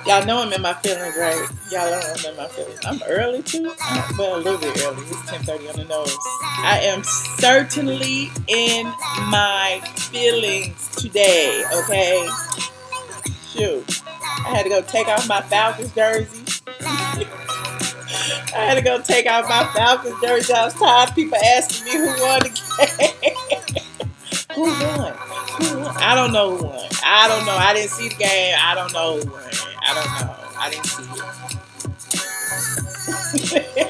Y'all know I'm in my feelings, right? Y'all know I'm in my feelings. I'm early too. Well, a little bit early. It's 10:30 on the nose. I am certainly in my feelings today. Okay, shoot. I had to go take off my Falcons jersey. I had to go take off my Falcons jersey. I was tired of people asking me who won the game. Who won? Who won? I don't know who won. I don't know. I didn't see the game. I don't know who won. I don't know. I didn't see it.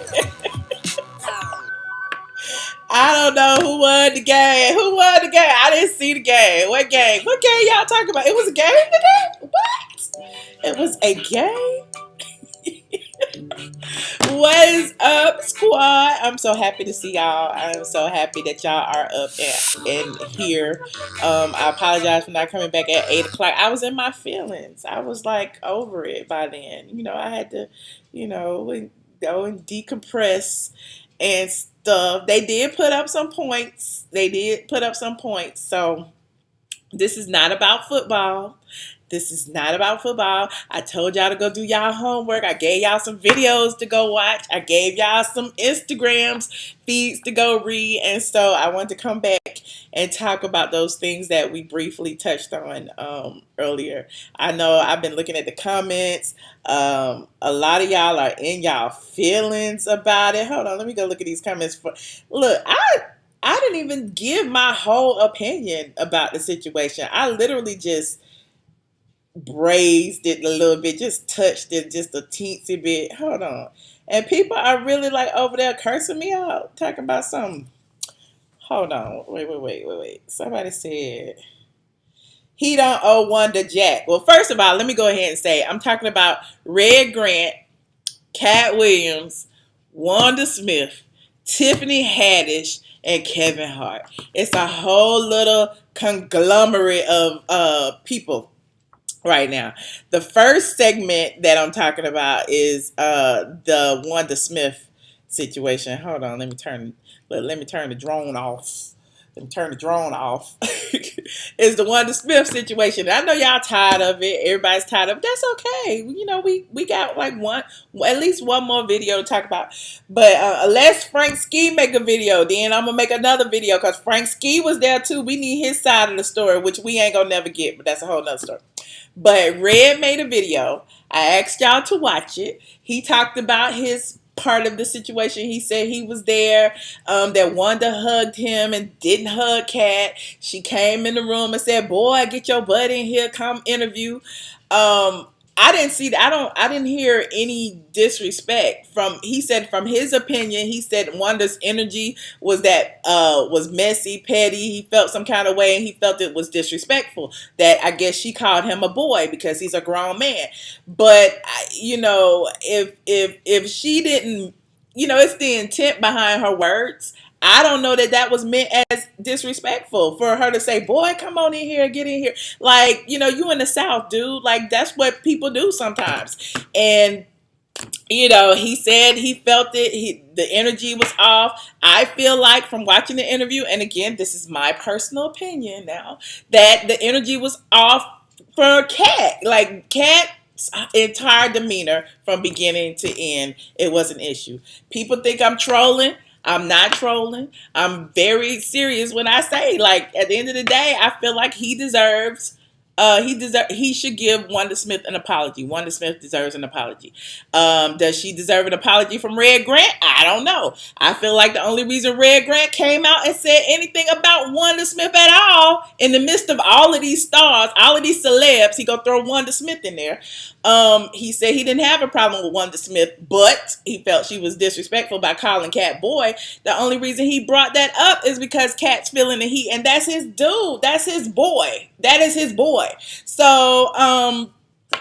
I don't know who won the game. Who won the game? I didn't see the game. What game? What game y'all talking about? It was a game today? What? It was a game? What is up, squad? I'm so happy to see y'all. I'm so happy that y'all are up and here. I apologize for not coming back at 8 o'clock. I was in my feelings. I was like over it by then. I had to, go and decompress and stuff. They did put up some points. So this is not about football. This is not about football. I told y'all to go do y'all homework. I gave y'all some videos to go watch. I gave y'all some Instagrams, feeds to go read. And so I want to come back and talk about those things that we briefly touched on earlier. I know I've been looking at the comments. A lot of y'all are in y'all feelings about it. Hold on, let me go look at these comments. Look, I didn't even give my whole opinion about the situation. I literally just braised it a little bit, just touched it just a teensy bit. Hold on. And people are really like over there cursing me out, talking about something. Hold on. Wait. Somebody said he don't owe Wanda Jack. Well, first of all, let me go ahead and say I'm talking about Red Grant, Katt Williams, Wanda Smith, Tiffany Haddish, and Kevin Hart. It's a whole little conglomerate of people right now. The first segment that I'm talking about is the Wanda Smith situation. Hold on, let me turn the drone off. Is the Wanda Smith situation. I know y'all tired of it. Everybody's tired of it. That's okay. We got like at least one more video to talk about. But unless Frank Ski make a video, then I'm gonna make another video because Frank Ski was there too. We need his side of the story, which we ain't gonna never get, but that's a whole nother story. But Red made a video. I asked y'all to watch it. He talked about his part of the situation. He said he was there, that Wanda hugged him and didn't hug Katt. She came in the room and said, "Boy, get your butt in here, come interview." I didn't see that. I didn't hear any disrespect he said from his opinion, he said Wanda's energy was messy, petty. He felt some kind of way and he felt it was disrespectful that I guess she called him a boy because he's a grown man. But if she didn't, it's the intent behind her words. I don't know that was meant as disrespectful for her to say, "Boy, come on in here, get in here." Like, you in the South, dude. Like, that's what people do sometimes. And, he said he felt it. The energy was off. I feel like from watching the interview, and again, this is my personal opinion now, that the energy was off for Katt. Like, Katt's entire demeanor from beginning to end, it was an issue. People think I'm trolling. I'm not trolling. I'm very serious when I say, like, at the end of the day, I feel like he should give Wanda Smith an apology. Wanda Smith deserves an apology. Does she deserve an apology from Red Grant? I don't know. I feel like the only reason Red Grant came out and said anything about Wanda Smith at all, in the midst of all of these stars, all of these celebs, he gonna throw Wanda Smith in there. He said he didn't have a problem with Wanda Smith, but he felt she was disrespectful by calling Katt boy. The only reason he brought that up is because Katt's feeling the heat, and that's his dude. That's his boy. That is his boy. So,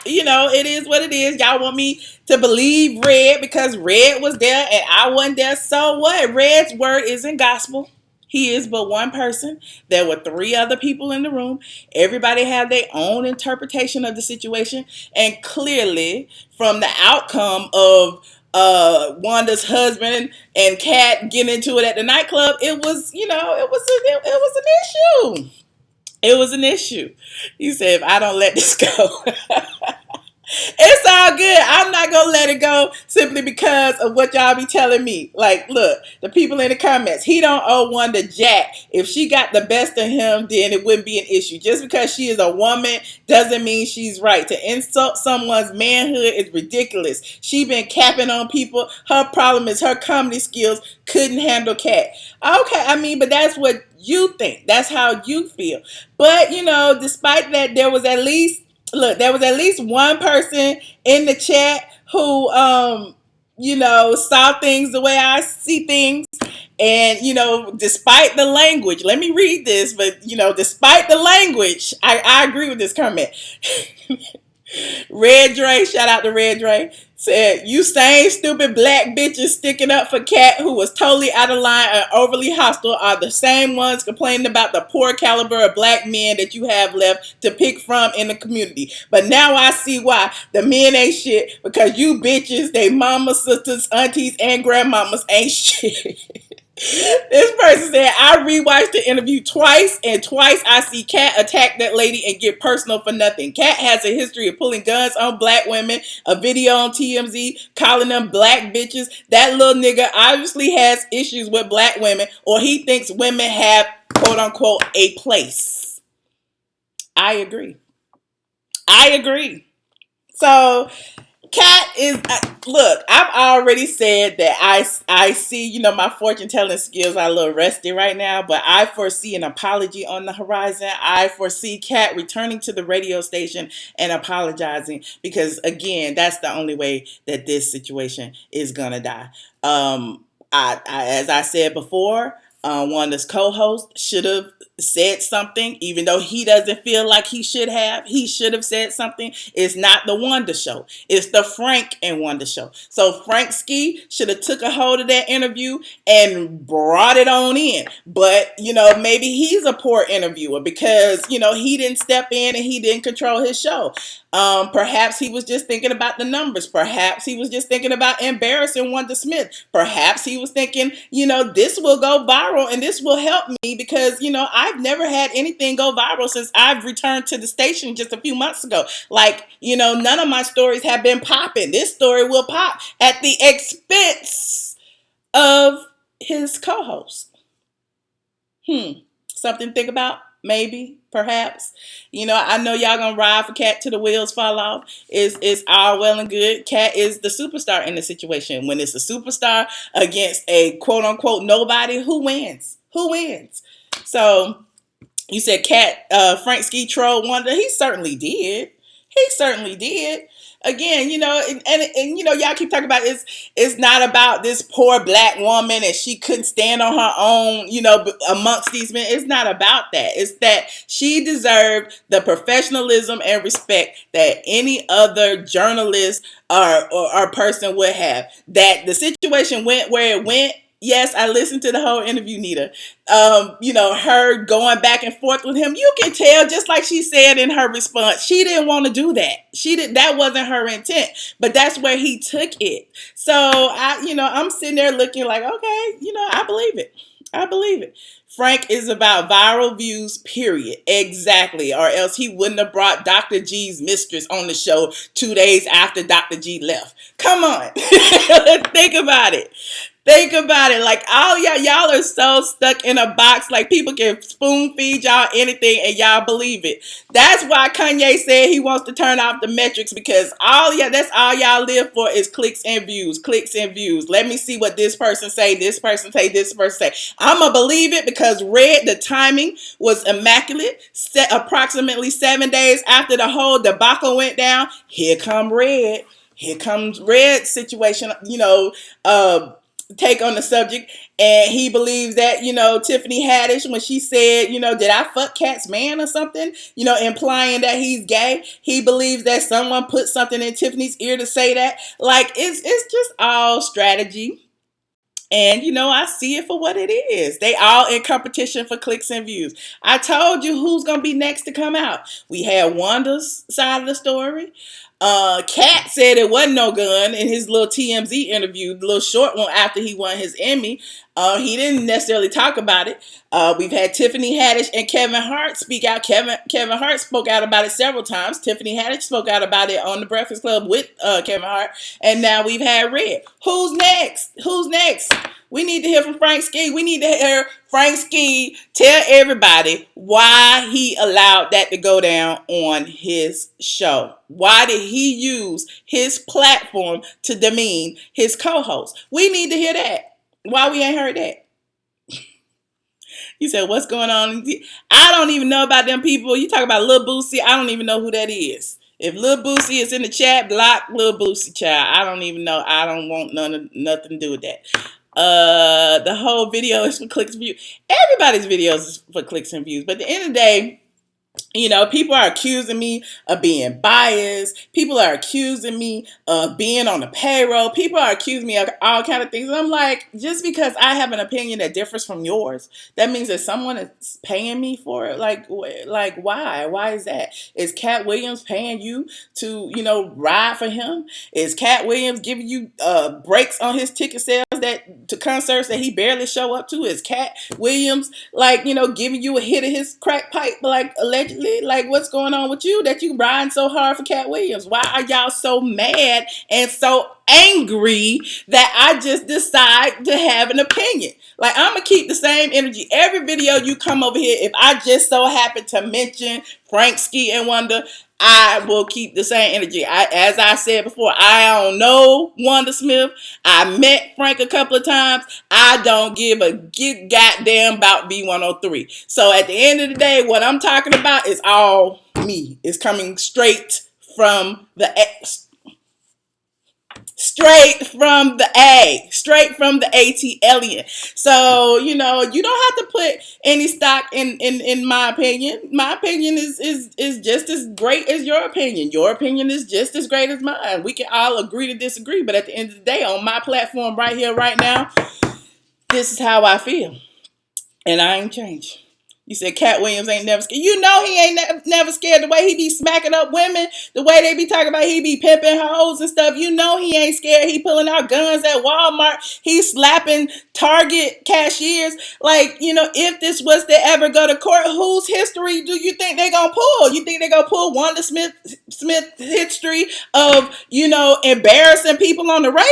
it is what it is. Y'all want me to believe Red because Red was there and I wasn't there. So what? Red's word isn't gospel. He is but one person. There were 3 other people in the room. Everybody had their own interpretation of the situation. And clearly, from the outcome of Wanda's husband and Katt getting into it at the nightclub, it was, it was an issue. It was an issue. He said, if I don't let this go, it's all good. I'm not gonna let it go simply because of what y'all be telling me. Like, look, the people in the comments, he don't owe Wanda jack. If she got the best of him, then it wouldn't be an issue. Just because she is a woman doesn't mean she's right. To insult someone's manhood is ridiculous. She been capping on people. Her problem is her comedy skills couldn't handle Katt. Okay, I mean, but that's what you think. That's how you feel. But despite that, there was at least one person in the chat who saw things the way I see things. And despite the language, let me read this, but despite the language, I agree with this comment. Red Dre, shout out to Red Dre, said, you same stupid black bitches sticking up for Katt, who was totally out of line and overly hostile, are the same ones complaining about the poor caliber of black men that you have left to pick from in the community. But now I see why the men ain't shit, because you bitches, they mamas, sisters, aunties, and grandmamas ain't shit. This person said, I rewatched the interview twice, and twice I see Katt attack that lady and get personal for nothing. Katt has a history of pulling guns on black women, a video on TMZ calling them black bitches. That little nigga obviously has issues with black women, or he thinks women have, quote unquote, a place. I agree. So Katt is, look, I've already said that I see, my fortune telling skills are a little rusty right now, but I foresee an apology on the horizon. I foresee Katt returning to the radio station and apologizing, because again, that's the only way that this situation is gonna die. As I said before, Wanda's co-host should have said something, even though he doesn't feel like he should have. He should have said something. It's not the Wanda show. It's the Frank and Wanda show. So Frank Ski should have took a hold of that interview and brought it on in. But, maybe he's a poor interviewer because, he didn't step in and he didn't control his show. Perhaps he was just thinking about the numbers. Perhaps he was just thinking about embarrassing Wanda Smith. Perhaps he was thinking, this will go viral and this will help me because, I've never had anything go viral since I've returned to the station just a few months ago. Like, none of my stories have been popping. This story will pop at the expense of his co-host. Something to think about. Maybe, perhaps. I know y'all gonna ride for Katt till the wheels fall off. It's all well and good. Katt is the superstar in the situation. When it's a superstar against a quote unquote nobody, who wins? Who wins? So you said Frank Ski trolled Wanda. He certainly did. Again, and y'all keep talking about it's not about this poor black woman and she couldn't stand on her own, amongst these men. It's not about that. It's that she deserved the professionalism and respect that any other journalist or person would have. That the situation went where it went. Yes, I listened to the whole interview, Nita. Her going back and forth with him. You can tell, just like she said in her response, she didn't want to do that. That wasn't her intent, but that's where he took it. So I'm sitting there looking like, okay, I believe it. Frank is about viral views, period. Exactly. Or else he wouldn't have brought Dr. G's mistress on the show 2 days after Dr. G left. Come on. Think about it. Like, all y'all are so stuck in a box. Like, people can spoon feed y'all anything and y'all believe it. That's why Kanye said he wants to turn off the metrics, because that's all y'all live for is clicks and views. Let me see what this person say, this person say. I'm going to believe it because the timing was immaculate. Approximately 7 days after the whole debacle went down, here comes Red situation, take on the subject, and he believes that Tiffany Haddish, when she said did I fuck Katt's man or something, implying that he's gay, he believes that someone put something in Tiffany's ear to say that. Like, it's just all strategy. And I see it for what it is. They all in competition for clicks and views. I told you who's gonna be next to come out. We had Wanda's side of the story. Katt said it wasn't no gun in his little TMZ interview, the little short one after he won his Emmy. He didn't necessarily talk about it. We've had Tiffany Haddish and Kevin Hart speak out. Kevin Hart spoke out about it several times. Tiffany Haddish spoke out about it on The Breakfast Club with Kevin Hart. And now we've had Red. Who's next? Who's next? We need to hear from Frank Ski. We need to hear Frank Ski tell everybody why he allowed that to go down on his show. Why did he use his platform to demean his co-host? We need to hear that. Why we ain't heard that? You said, what's going on? I don't even know about them people. You talk about Lil Boosie. I don't even know who that is. If Lil Boosie is in the chat, block Lil Boosie, child. I don't even know. I don't want nothing to do with that. The whole video is for clicks and views. Everybody's videos is for clicks and views. But at the end of the day, you know, people are accusing me of being biased. People are accusing me of being on the payroll. People are accusing me of all kind of things. And I'm like, just because I have an opinion that differs from yours, that means that someone is paying me for it. Like why? Why is that? Is Katt Williams paying you to, you know, ride for him? Is Katt Williams giving you breaks on his ticket sales to concerts that he barely show up to? Is Katt Williams, like, you know, giving you a hit of his crack pipe, like, allegedly? Like, what's going on with you that you riding so hard for Katt Williams? Why are y'all so mad and so angry that I just decide to have an opinion? Like, I'm gonna keep the same energy every video you come over here. If I just so happen to mention Frank Ski and Wanda, I will keep the same energy. As I said before, I don't know Wanda Smith. I met Frank a couple of times. I don't give a goddamn about B103. So at the end of the day, what I'm talking about is all me. It's coming straight from the ATLien. So, you know, you don't have to put any stock in my opinion. My opinion is just as great as your opinion. Your opinion is just as great as mine. We can all agree to disagree, but at the end of the day, on my platform right here, right now, this is how I feel. And I ain't changed. You said Katt Williams ain't never scared. You know he ain't never scared. The way he be smacking up women, the way they be talking about he be pimping hoes and stuff. You know he ain't scared. He pulling out guns at Walmart. He slapping Target cashiers. Like, you know, if this was to ever go to court, whose history do you think they gonna pull? You think they gonna pull Wanda Smith history of, you know, embarrassing people on the radio?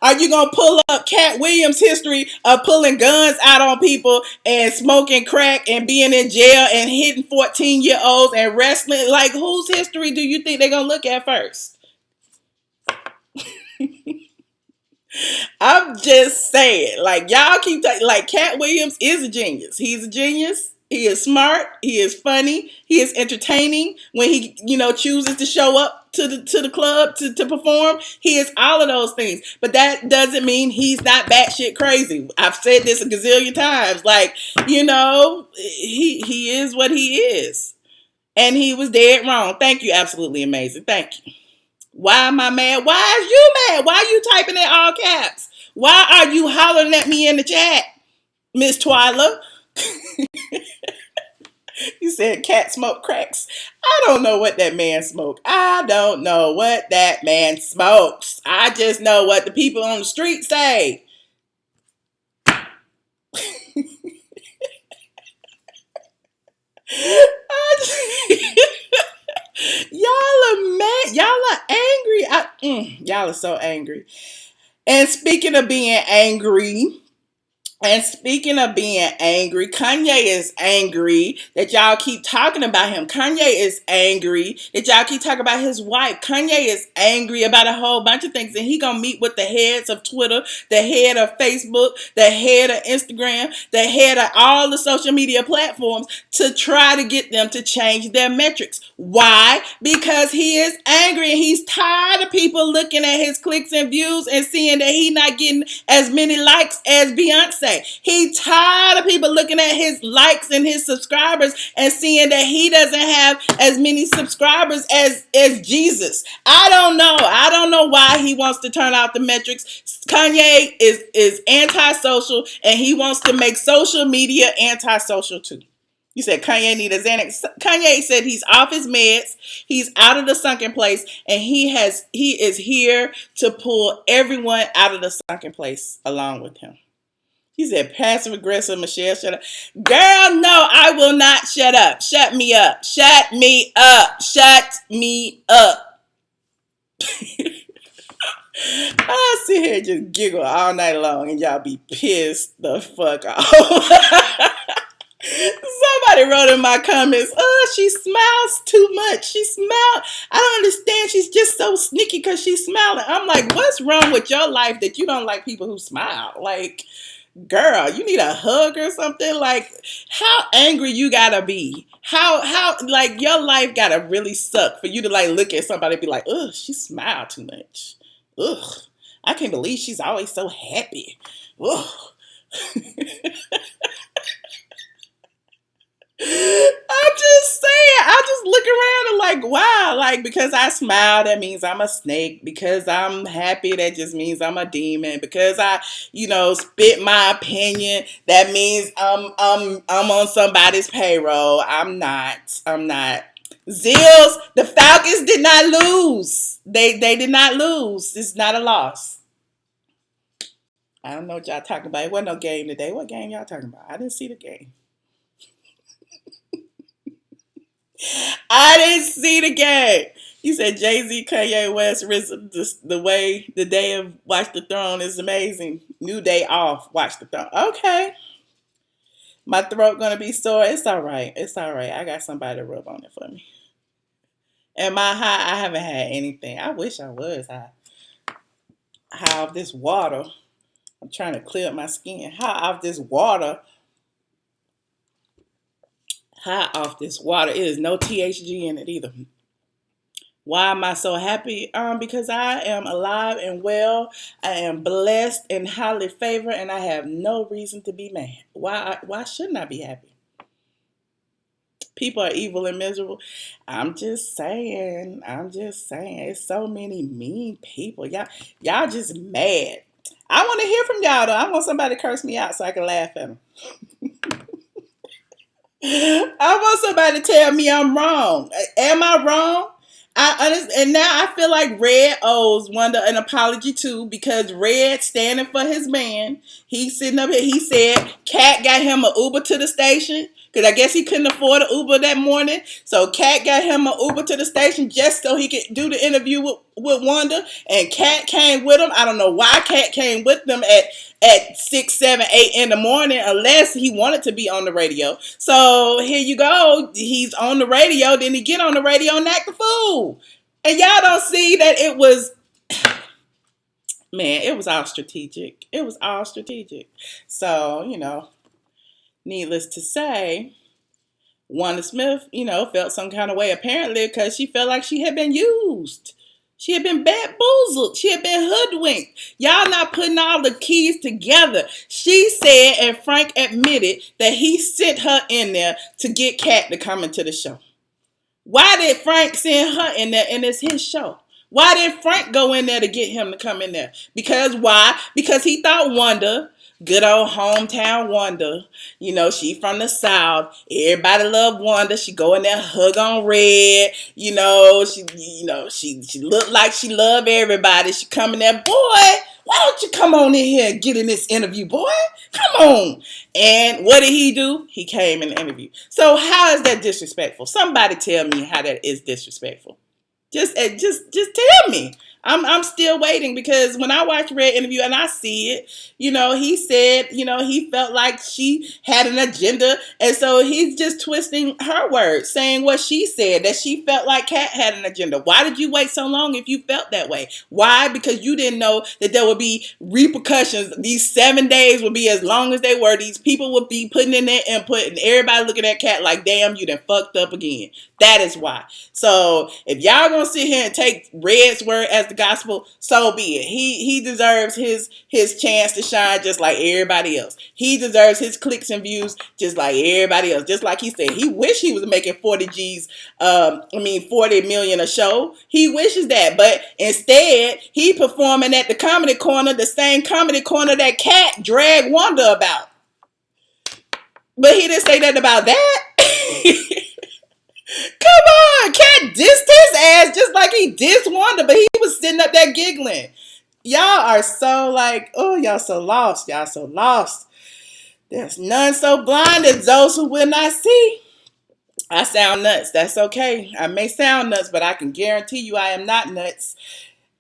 Are you gonna pull up Katt Williams history of pulling guns out on people and smoking crack and being in jail and hitting 14-year-olds and wrestling? Like, whose history do you think they're going to look at first? I'm just saying, like, y'all keep talking, like, Katt Williams is a genius. He's a genius. He is smart. He is funny. He is entertaining when he, you know, chooses to show up to the club to perform. He is all of those things. But that doesn't mean he's not batshit crazy. I've said this a gazillion times. Like, you know, he is what he is. And he was dead wrong. Thank you. Absolutely amazing. Thank you. Why am I mad? Why is you mad? Why are you typing in all caps? Why are you hollering at me in the chat, Miss Twyla? You said Katt smoke cracks. I don't know what that man smoked. I don't know what that man smokes. I just know what the people on the street say. Y'all are mad. Y'all are angry. Y'all are so angry. And speaking of being angry, Kanye is angry that y'all keep talking about him. Kanye is angry that y'all keep talking about his wife. Kanye is angry about a whole bunch of things. And he gonna meet with the heads of Twitter, the head of Facebook, the head of Instagram, the head of all the social media platforms to try to get them to change their metrics. Why? Because he is angry and he's tired of people looking at his clicks and views and seeing that he's not getting as many likes as Beyonce. He tired of people looking at his likes and his subscribers and seeing that he doesn't have as many subscribers as Jesus. I don't know why he wants to turn out the metrics. Kanye is antisocial and he wants to make social media antisocial too. You said Kanye need a Xanax. Kanye said he's off his meds, he's out of the sunken place, and he is here to pull everyone out of the sunken place along with him. He said passive aggressive, Michelle, shut up. Girl, no, I will not shut up. Shut me up. Shut me up. Shut me up. I sit here and just giggle all night long and y'all be pissed the fuck off. Somebody wrote in my comments, oh, she smiles too much. She smiled. I don't understand. She's just so sneaky because she's smiling. I'm like, what's wrong with your life that you don't like people who smile? Like, girl, you need a hug or something? Like, how angry you gotta be? How like your life gotta really suck for you to like look at somebody and be like, ugh, she smiled too much. Ugh, I can't believe she's always so happy. Ugh. I'm just saying, I just look around and like, wow, like because I smile, that means I'm a snake. Because I'm happy, that just means I'm a demon. Because I, spit my opinion, that means I'm on somebody's payroll. I'm not. Zills, the Falcons did not lose. They did not lose. It's not a loss. I don't know what y'all talking about. It wasn't no game today. What game y'all talking about? I didn't see the game. I didn't see the game. You said Jay-Z, Kanye West, the day of Watch the Throne is amazing. New day off, Watch the Throne. Okay. My throat gonna be sore. It's all right. It's all right. I got somebody to rub on it for me. Am I high? I haven't had anything. I wish I was high. High off this water. I'm trying to clear up my skin. High off this water. High off this water. It is no THG in it either. Why am I so happy? Because I am alive and well. I am blessed and highly favored, and I have no reason to be mad. Why shouldn't I be happy? People are evil and miserable. I'm just saying. It's so many mean people. Y'all just mad. I want to hear from y'all though. I want somebody to curse me out so I can laugh at them. I want somebody to tell me I'm wrong. Am I wrong? And now I feel like Red owes Wanda an apology too, because Red standing for his man. He's sitting up here. He said Katt got him an Uber to the station because I guess he couldn't afford an Uber that morning. So Katt got him an Uber to the station just so he could do the interview with Wanda. And Katt came with him. I don't know why Katt came with them at 6, 7, 8 in the morning, unless he wanted to be on the radio. So here you go. He's on the radio. Then he get on the radio and act a fool. And y'all don't see that it was, man, it was all strategic. It was all strategic. So, needless to say, Wanda Smith, felt some kind of way apparently because she felt like she had been used. She had been bamboozled. She had been hoodwinked. Y'all not putting all the keys together. She said, and Frank admitted, that he sent her in there to get Katt to come into the show. Why did Frank send her in there and it's his show? Why did Frank go in there to get him to come in there? Because why? Because he thought Wanda, good old hometown Wanda, she from the South. Everybody love Wanda. She go in there, hug on Red. She look like she love everybody. She come in there, boy, why don't you come on in here and get in this interview, boy? Come on. And what did he do? He came in the interview. So how is that disrespectful? Somebody tell me how that is disrespectful. Just tell me. I'm still waiting because when I watch Red interview and I see it, he said, he felt like she had an agenda. And so he's just twisting her words, saying what she said, that she felt like Katt had an agenda. Why did you wait so long if you felt that way? Why? Because you didn't know that there would be repercussions. These 7 days would be as long as they were. These people would be putting in their input and everybody looking at Katt like, damn, you done fucked up again. That is why. So if y'all gonna sit here and take Red's word as the gospel, so be it. He deserves his chance to shine just like everybody else. He deserves his clicks and views just like everybody else. Just like he said, he wish he was making 40 million a show. He wishes that, but instead he performing at the Comedy Corner, the same Comedy Corner that Katt dragged Wanda about. But he didn't say that about that. Come on, Katt dissed his ass just like he dissed Wanda, but he was sitting up there giggling. Y'all are so like, oh, y'all so lost. Y'all so lost. There's none so blind as those who will not see. I sound nuts. That's okay. I may sound nuts, but I can guarantee you I am not nuts.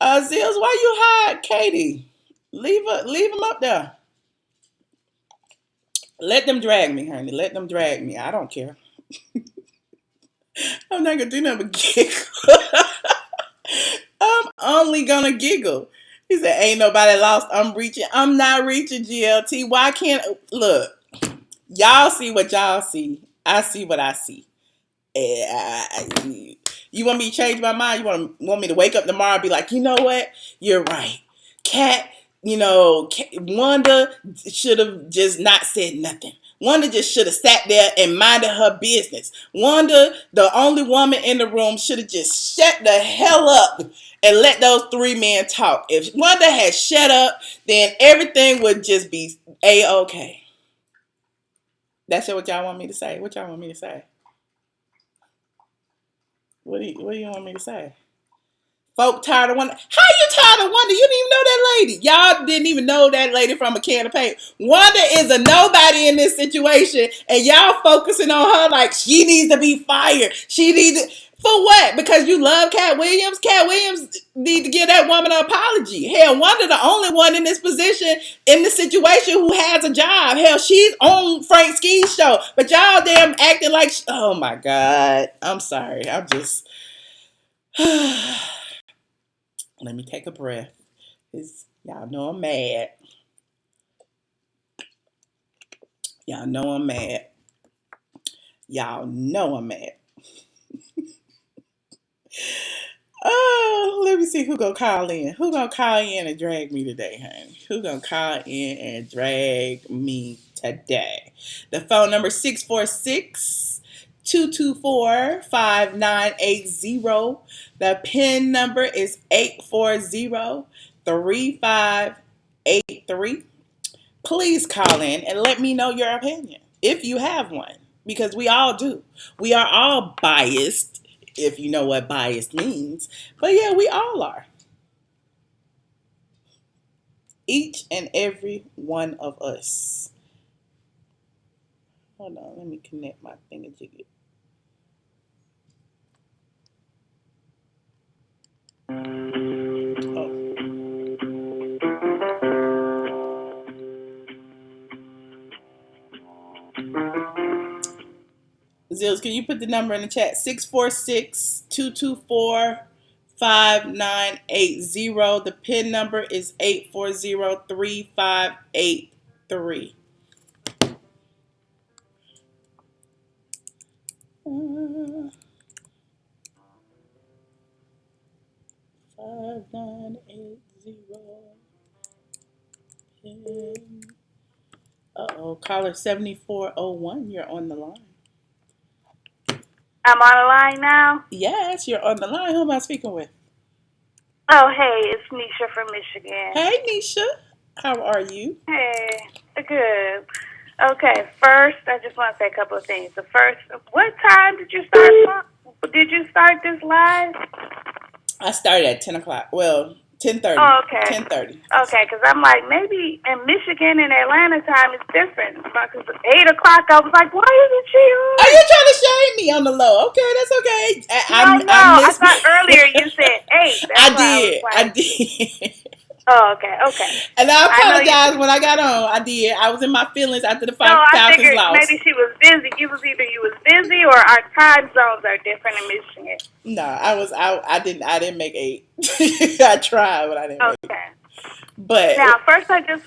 Zills, why you hide Katie? Leave him up there. Let them drag me, honey. Let them drag me. I don't care. I'm not gonna do nothing but giggle. I'm only gonna giggle. He said, "Ain't nobody lost. I'm reaching. I'm not reaching GLT. Why can't look? Y'all see what y'all see. I see what I see. You want me to change my mind? You want me to wake up tomorrow and be like, you know what? You're right. Katt, Wanda should have just not said nothing. Wanda just should have sat there and minded her business. Wanda, the only woman in the room, should have just shut the hell up and let those three men talk. If Wanda had shut up, then everything would just be A-okay. That's what y'all want me to say. What y'all want me to say? What do you want me to say? Folk tired of Wanda. How you tired of Wanda? You didn't even know that lady. Y'all didn't even know that lady from a can of paint. Wanda is a nobody in this situation, and y'all focusing on her like she needs to be fired. She needs to, for what? Because you love Katt Williams? Katt Williams need to give that woman an apology. Hell, Wanda the only one in this position, in this situation, who has a job. Hell, she's on Frank Ski's show. But y'all damn acting like, oh my God. I'm sorry. I'm just... Let me take a breath. Y'all know I'm mad. Y'all know I'm mad. Y'all know I'm mad. Oh, let me see who gonna call in. Who gonna call in and drag me today, honey? Who gonna call in and drag me today? The phone number 646-224-5980. The PIN number is 840-3583. Please call in and let me know your opinion, if you have one, because we all do. We are all biased, if you know what biased means. But yeah, we all are. Each and every one of us. Hold on, let me connect my thingamajiggy. Oh. Zills, can you put the number in the chat? 646-224-5980. The PIN number is 840-3583. 5980. PIN. Uh-oh, caller 7401, you're on the line. I'm on the line now? Yes, you're on the line. Who am I speaking with? Oh, hey, it's Nisha from Michigan. Hey, Nisha. How are you? Hey, good. Okay, first, I just want to say a couple of things. The first, what time did you start? Did you start this live? I started at 10 o'clock. Well, 10:30. Oh, okay. 10:30. Okay, because I'm like, maybe in Michigan and Atlanta time it's different. Because 8 o'clock, I was like, why isn't she on? Are you trying to shame me on the low? Okay, that's okay. I thought earlier you said 8. That's why I did. Oh, okay. And I apologize when I got on. I did. I was in my feelings after the I Falcons figured lost. maybe she was busy. You was busy or our time zones are different in Michigan. No, I didn't make 8. I tried, but I didn't make 8. But now, first I just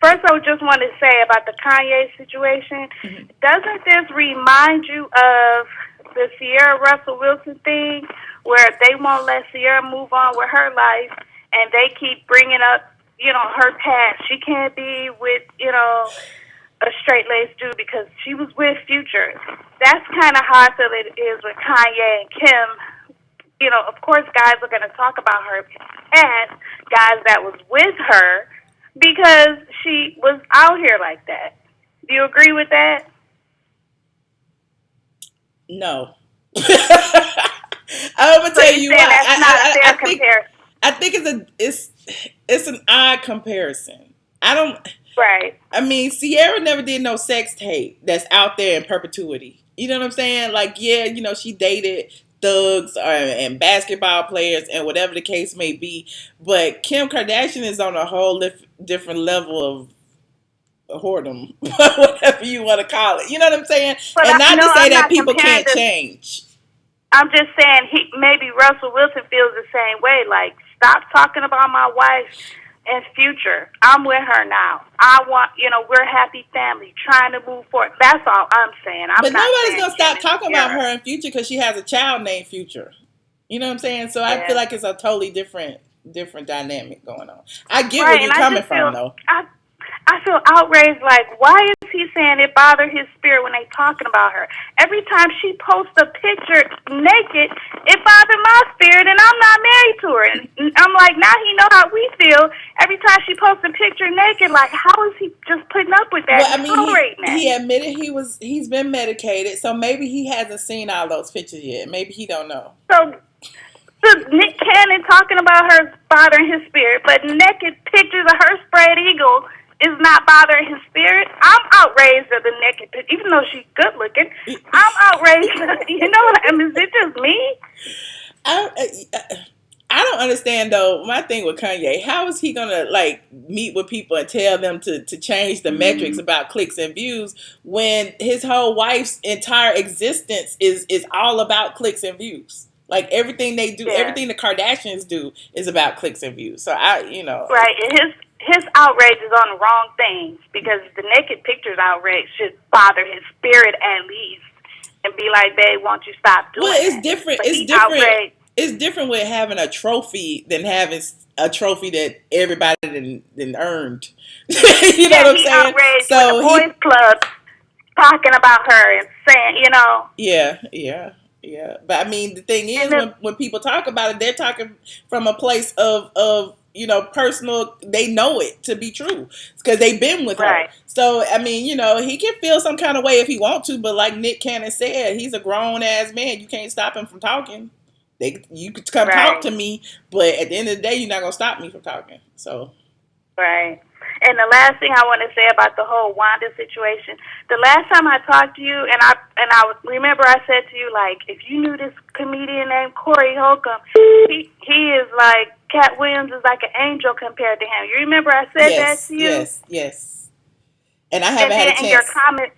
want to say about the Kanye situation. Mm-hmm. Doesn't this remind you of the Sierra Russell Wilson thing, where they won't let Sierra move on with her life, and they keep bringing up, her past? She can't be with, a straight-laced dude because she was with Future. That's kind of how I feel it is with Kanye and Kim. Of course, guys are going to talk about her past, guys that was with her, because she was out here like that. Do you agree with that? No. I'm gonna So tell you're you saying why. that's not a fair comparison? I think it's an odd comparison. I don't. Right. I mean, Sierra never did no sex tape that's out there in perpetuity. You know what I'm saying? Like, yeah, she dated thugs and basketball players and whatever the case may be. But Kim Kardashian is on a whole different level of whoredom, whatever you want to call it. You know what I'm saying? But And not no, to say I'm that not people comparing can't this. change. I'm just saying maybe Russell Wilson feels the same way. Like, stop talking about my wife and future. I'm with her now. I want, we're a happy family, trying to move forward. That's all I'm saying. But I'm not nobody's saying gonna Kim stop and talking about Sierra. her in Future because she has a child named Future. You know what I'm saying? So I feel Yeah. like it's a totally different dynamic going on. I get where Right, you're and I coming just from, feel though. I feel outraged. Like, why is he saying it bothered his spirit when they talking about her? Every time she posts a picture naked, it bothered my spirit, and I'm not married to her. And I'm like, now he know how we feel. Every time she posts a picture naked, like, how is he just putting up with that Well, I and mean, tolerating that? he admitted he's been medicated, so maybe he hasn't seen all those pictures yet. Maybe he don't know. So Nick Cannon talking about her bothering his spirit, but naked pictures of her spread eagle is not bothering his spirit. I'm outraged at the naked picture, even though she's good looking. I'm outraged. You know what I mean? Is it just me? I don't understand though. My thing with Kanye, how is he gonna meet with people and tell them to change the metrics about clicks and views when his whole wife's entire existence is all about clicks and views? Like everything they do, everything the Kardashians do is about clicks and views. So right. And his outrage is on the wrong things, because the naked pictures outrage should bother his spirit at least, and be like, babe, won't you stop doing it's that? different. But It's different. Outraged. It's different with having a trophy than having a trophy that everybody then earned. You know what I'm saying? Outraged so when the boys club talking about her and saying, Yeah. But I mean, the thing is, when people talk about it, they're talking from a place of personal. They know it to be true because they've been with her. So I mean, he can feel some kind of way if he wants to, but like Nick Cannon said, he's a grown ass man. You can't stop him from talking. You could come talk to me, but at the end of the day, you're not gonna stop me from talking. So. Right. And the last thing I want to say about the whole Wanda situation, the last time I talked to you, and I remember I said to you, like, if you knew this comedian named Corey Holcomb, he is like, Katt Williams is like an angel compared to him. You remember I said that to you? Yes. And I haven't had a chance. In your comments.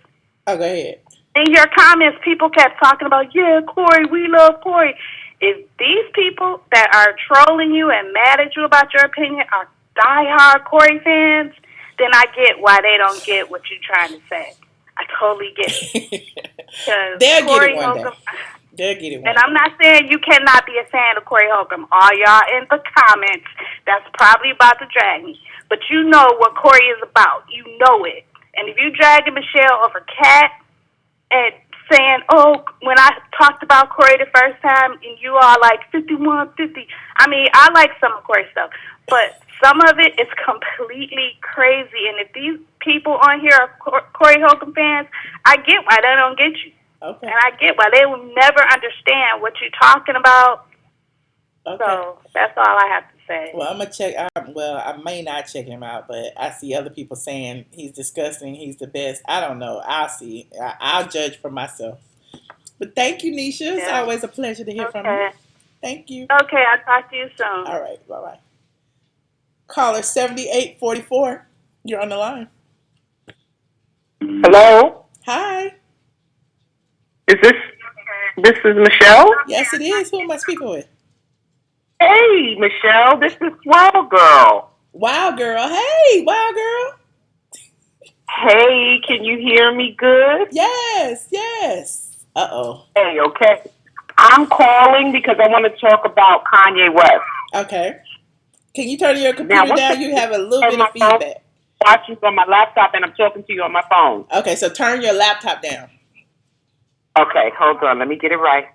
Oh, go ahead. In your comments, people kept talking about, yeah, Corey, we love Corey. If these people that are trolling you and mad at you about your opinion are diehard Corey fans, then I get why they don't get what you're trying to say. I totally get it. They'll get it one day. They'll get it one day. And I'm not saying you cannot be a fan of Corey Holcomb. All y'all in the comments, that's probably about to drag me. But you know what Corey is about. You know it. And if you dragging Michelle over Katt and saying, oh, when I talked about Corey the first time, and you are like 51-50. I mean, I like some of Corey's stuff, but some of it is completely crazy. And if these people on here are Corey Holcomb fans, I get why they don't get you. Okay. And I get why they will never understand what you're talking about. Okay. So that's all I have to say. Well, I'm going to check. I may not check him out, but I see other people saying he's disgusting, he's the best. I don't know. I'll see. I'll judge for myself. But thank you, Nisha. It's always a pleasure to hear from you. Thank you. Okay, I'll talk to you soon. All right, bye-bye. Caller 7844, you're on the line. Hello? Hi. Is this Michelle? Yes, it is. Who am I speaking with? Hey, Michelle, this is Wild Girl. Wild Girl. Hey, Wild Girl. Hey, can you hear me good? Yes. Uh-oh. Hey, okay. I'm calling because I want to talk about Kanye West. Okay. Can you turn your computer down? You have a little bit of feedback. I'm watching from my laptop and I'm talking to you on my phone. Okay, so turn your laptop down. Okay, hold on. Let me get it right.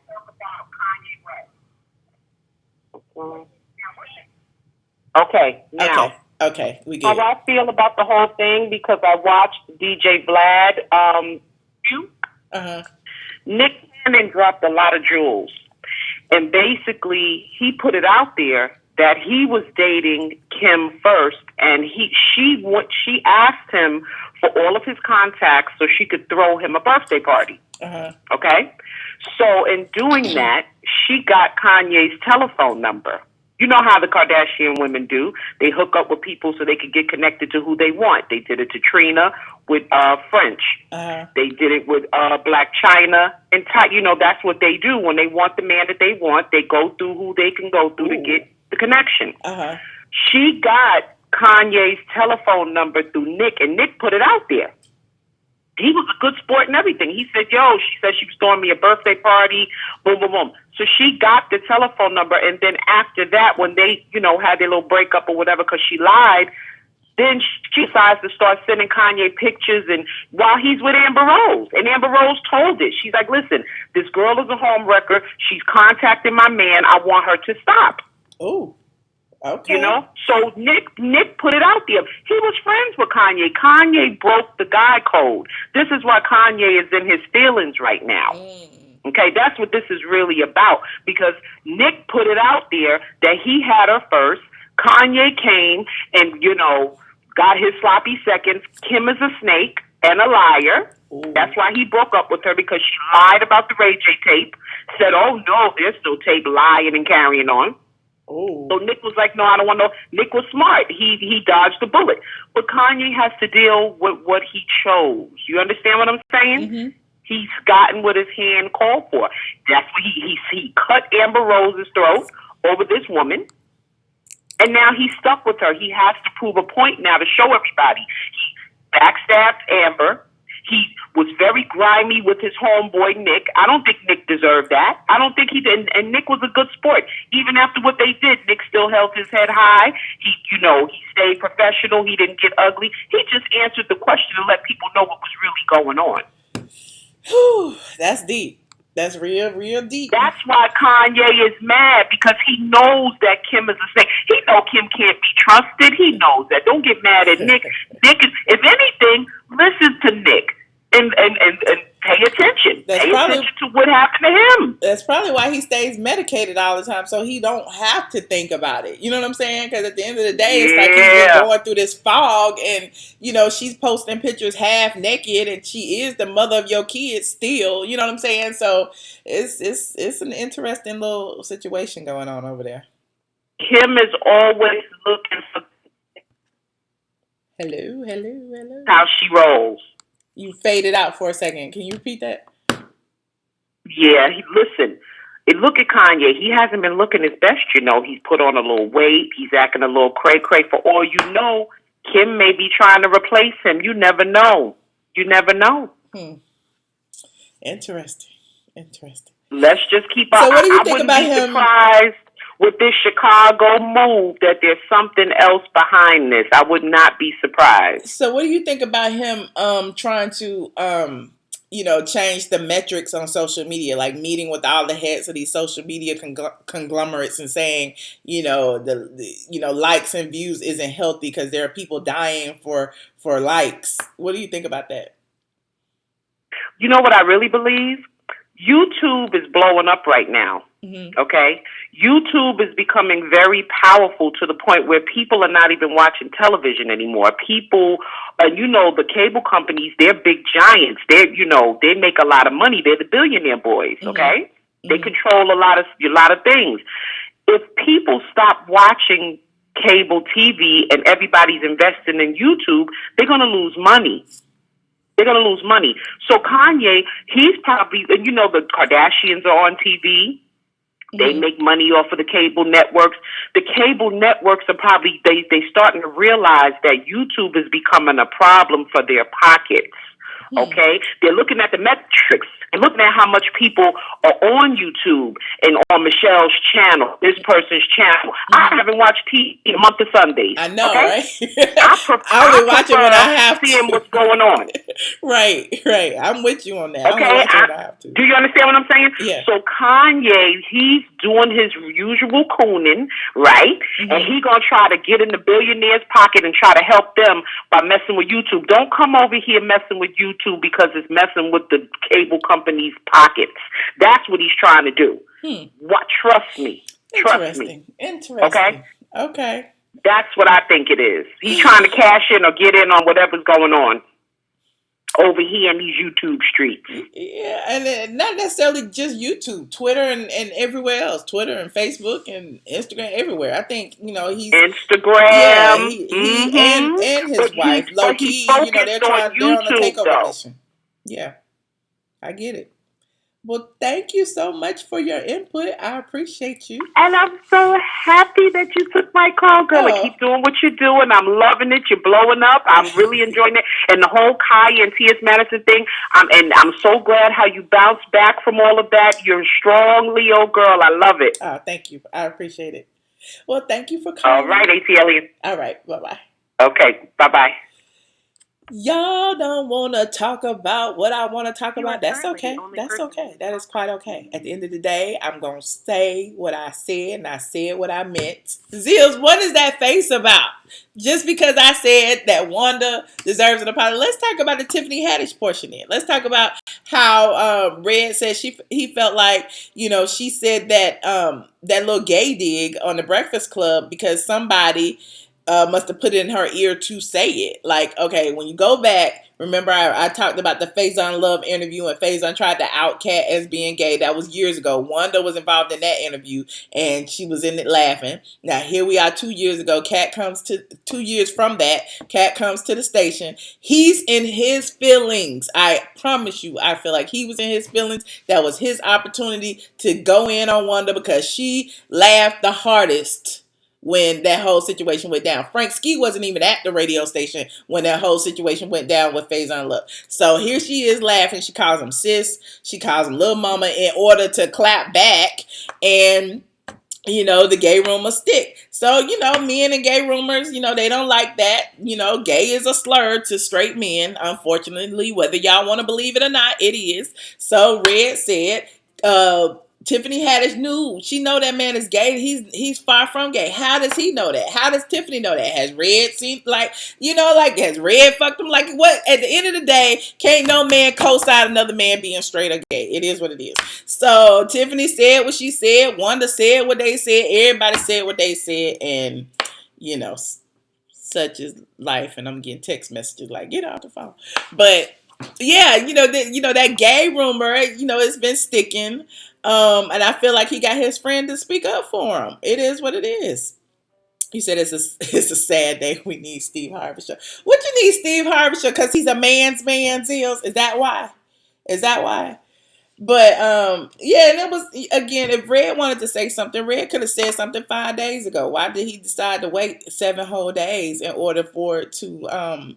Okay, now. Okay, we get how I feel about the whole thing, because I watched DJ Vlad. Uh-huh. Nick Brandon dropped a lot of jewels. And basically, he put it out there that he was dating Kim first, and she asked him for all of his contacts so she could throw him a birthday party. Uh-huh. Okay? So in doing that, she got Kanye's telephone number. You know how the Kardashian women do. They hook up with people so they can get connected to who they want. They did it to Trina with French. Uh-huh. They did it with Black China. And that's what they do. When they want the man that they want, they go through who they can go through to get the connection. Uh-huh. She got Kanye's telephone number through Nick, and Nick put it out there. He was a good sport and everything. He said, she said she was throwing me a birthday party, boom, boom, boom. So she got the telephone number, and then after that, when they, had their little breakup or whatever, because she lied, then she decides to start sending Kanye pictures, and while he's with Amber Rose. And Amber Rose told it. She's like, listen, this girl is a homewrecker. She's contacting my man. I want her to stop. Oh. Okay. So Nick put it out there. He was friends with Kanye. Kanye broke the guy code. This is why Kanye is in his feelings right now. Okay, that's what this is really about, because Nick put it out there that he had her first. Kanye came and, got his sloppy seconds. Kim is a snake and a liar. Ooh. That's why he broke up with her, because she lied about the Ray J tape, said, oh, no, there's no tape, lying and carrying on. Oh. So Nick was like, no, I don't want no. Nick was smart. He dodged the bullet. But Kanye has to deal with what he chose. You understand what I'm saying? Mm-hmm. He's gotten what his hand called for. That's what he cut Amber Rose's throat over this woman. And now he's stuck with her. He has to prove a point now to show everybody. He backstabbed Amber. He was very grimy with his homeboy, Nick. I don't think Nick deserved that. I don't think he did. And Nick was a good sport. Even after what they did, Nick still held his head high. He stayed professional. He didn't get ugly. He just answered the question and let people know what was really going on. Whew, that's deep. That's real, real deep. That's why Kanye is mad, because he knows that Kim is a snake. He knows Kim can't be trusted. He knows that. Don't get mad at Nick. Nick is, if anything, listen to Nick and pay attention. Pay attention to what happened to him. That's probably why he stays medicated all the time, so he don't have to think about it. You know what I'm saying? Because at the end of the day, it's like he's been going through this fog, and she's posting pictures half naked, and she is the mother of your kids still. You know what I'm saying? So it's an interesting little situation going on over there. Kim is always looking for. Hello. How she rolls. You faded out for a second. Can you repeat that? Yeah, listen. Look at Kanye. He hasn't been looking his best, He's put on a little weight. He's acting a little cray-cray. For all you know, Kim may be trying to replace him. You never know. Interesting. Let's just keep on. So what do you think about him? I wouldn't be surprised with this Chicago move that there's something else behind this. I would not be surprised. So what do you think about him trying to change the metrics on social media, like meeting with all the heads of these social media conglomerates and saying, the likes and views isn't healthy because there are people dying for likes. What do you think about that? You know what I really believe? YouTube is blowing up right now. Mm-hmm. Okay? YouTube is becoming very powerful to the point where people are not even watching television anymore. People, the cable companies, they're big giants. They make a lot of money. They're the billionaire boys, okay? Mm-hmm. They control a lot of things. If people stop watching cable TV and everybody's investing in YouTube, they're going to lose money. So Kanye, he's probably, and the Kardashians are on TV. They make money off of the cable networks. The cable networks are probably, they starting to realize that YouTube is becoming a problem for their pockets. Okay? They're looking at the metrics and looking at how much people are on YouTube and on Michelle's channel, this person's channel. I haven't watched TV in a month of Sundays. I know, okay? Right? I only watch it when I have to. Seeing what's going on. Right. I'm with you on that. Okay? I watch it when I have to. Do you understand what I'm saying? Yeah. So Kanye, he's doing his usual cooning, right? Mm-hmm. And he's going to try to get in the billionaire's pocket and try to help them by messing with YouTube. Don't come over here messing with YouTube. YouTube because it's messing with the cable company's pockets. That's what he's trying to do. What? Trust me. Trust me. Okay? Interesting. Okay. That's what I think it is. He's trying to cash in or get in on whatever's going on over here in these YouTube streets. Yeah, and not necessarily just YouTube, Twitter and everywhere else, Twitter and Facebook and Instagram, everywhere. I think he's Instagram, he and his wife, low but he key, focused on they're on a YouTube takeover though. mission. Yeah, I get it. Well, thank you so much for your input. I appreciate you. And I'm so happy that you took my call, girl. Oh. Keep doing what you're doing. I'm loving it. You're blowing up. I'm really enjoying it. And the whole Kaya and T.S. Madison thing, and I'm so glad how you bounced back from all of that. You're a strong Leo girl. I love it. Oh, thank you. I appreciate it. Well, thank you for calling. All right, ATLien. All right, bye-bye. Okay, bye-bye. Y'all don't want to talk about what I want to talk about. That's okay. That's okay. That is quite okay. At the end of the day, I'm going to say what I said, and I said what I meant. Zills, what is that face about? Just because I said that Wanda deserves an apology, let's talk about the Tiffany Haddish portion then. Let's talk about how Red said he felt like, she said that that little gay dig on the Breakfast Club because somebody must have put it in her ear to say it. Like, okay, when you go back, remember I talked about the Faison Love interview and Faison tried to out Katt as being gay. That was years ago. Wanda was involved in that interview and she was in it laughing. Now here we are 2 years ago. 2 years from that, Katt comes to the station. He's in his feelings. I promise you, I feel like he was in his feelings. That was his opportunity to go in on Wanda because she laughed the hardest when that whole situation went down. Frank Ski wasn't even at the radio station when that whole situation went down with Faison Love. So here she is laughing. She calls him sis. She calls him little mama in order to clap back. And, the gay rumors stick. So, men and gay rumors, they don't like that. Gay is a slur to straight men. Unfortunately, whether y'all want to believe it or not, it is. So Red said, Tiffany Haddish knew. She know that man is gay. He's far from gay. How does he know that? How does Tiffany know that? Has Red seen has Red fucked him? Like what? At the end of the day, can't no man co-sign another man being straight or gay. It is what it is. So Tiffany said what she said. Wanda said what they said. Everybody said what they said, and such is life. And I'm getting text messages like, get off the phone. But yeah, that gay rumor, it's been sticking. And I feel like he got his friend to speak up for him. It is what it is. He said it's a sad day. We need Steve Harvey show. What you need Steve Harvey show? Because he's a man's man, Zills. Is that why? But yeah, and it was again. If Red wanted to say something, Red could have said something 5 days ago. Why did he decide to wait 7 whole days in order for it to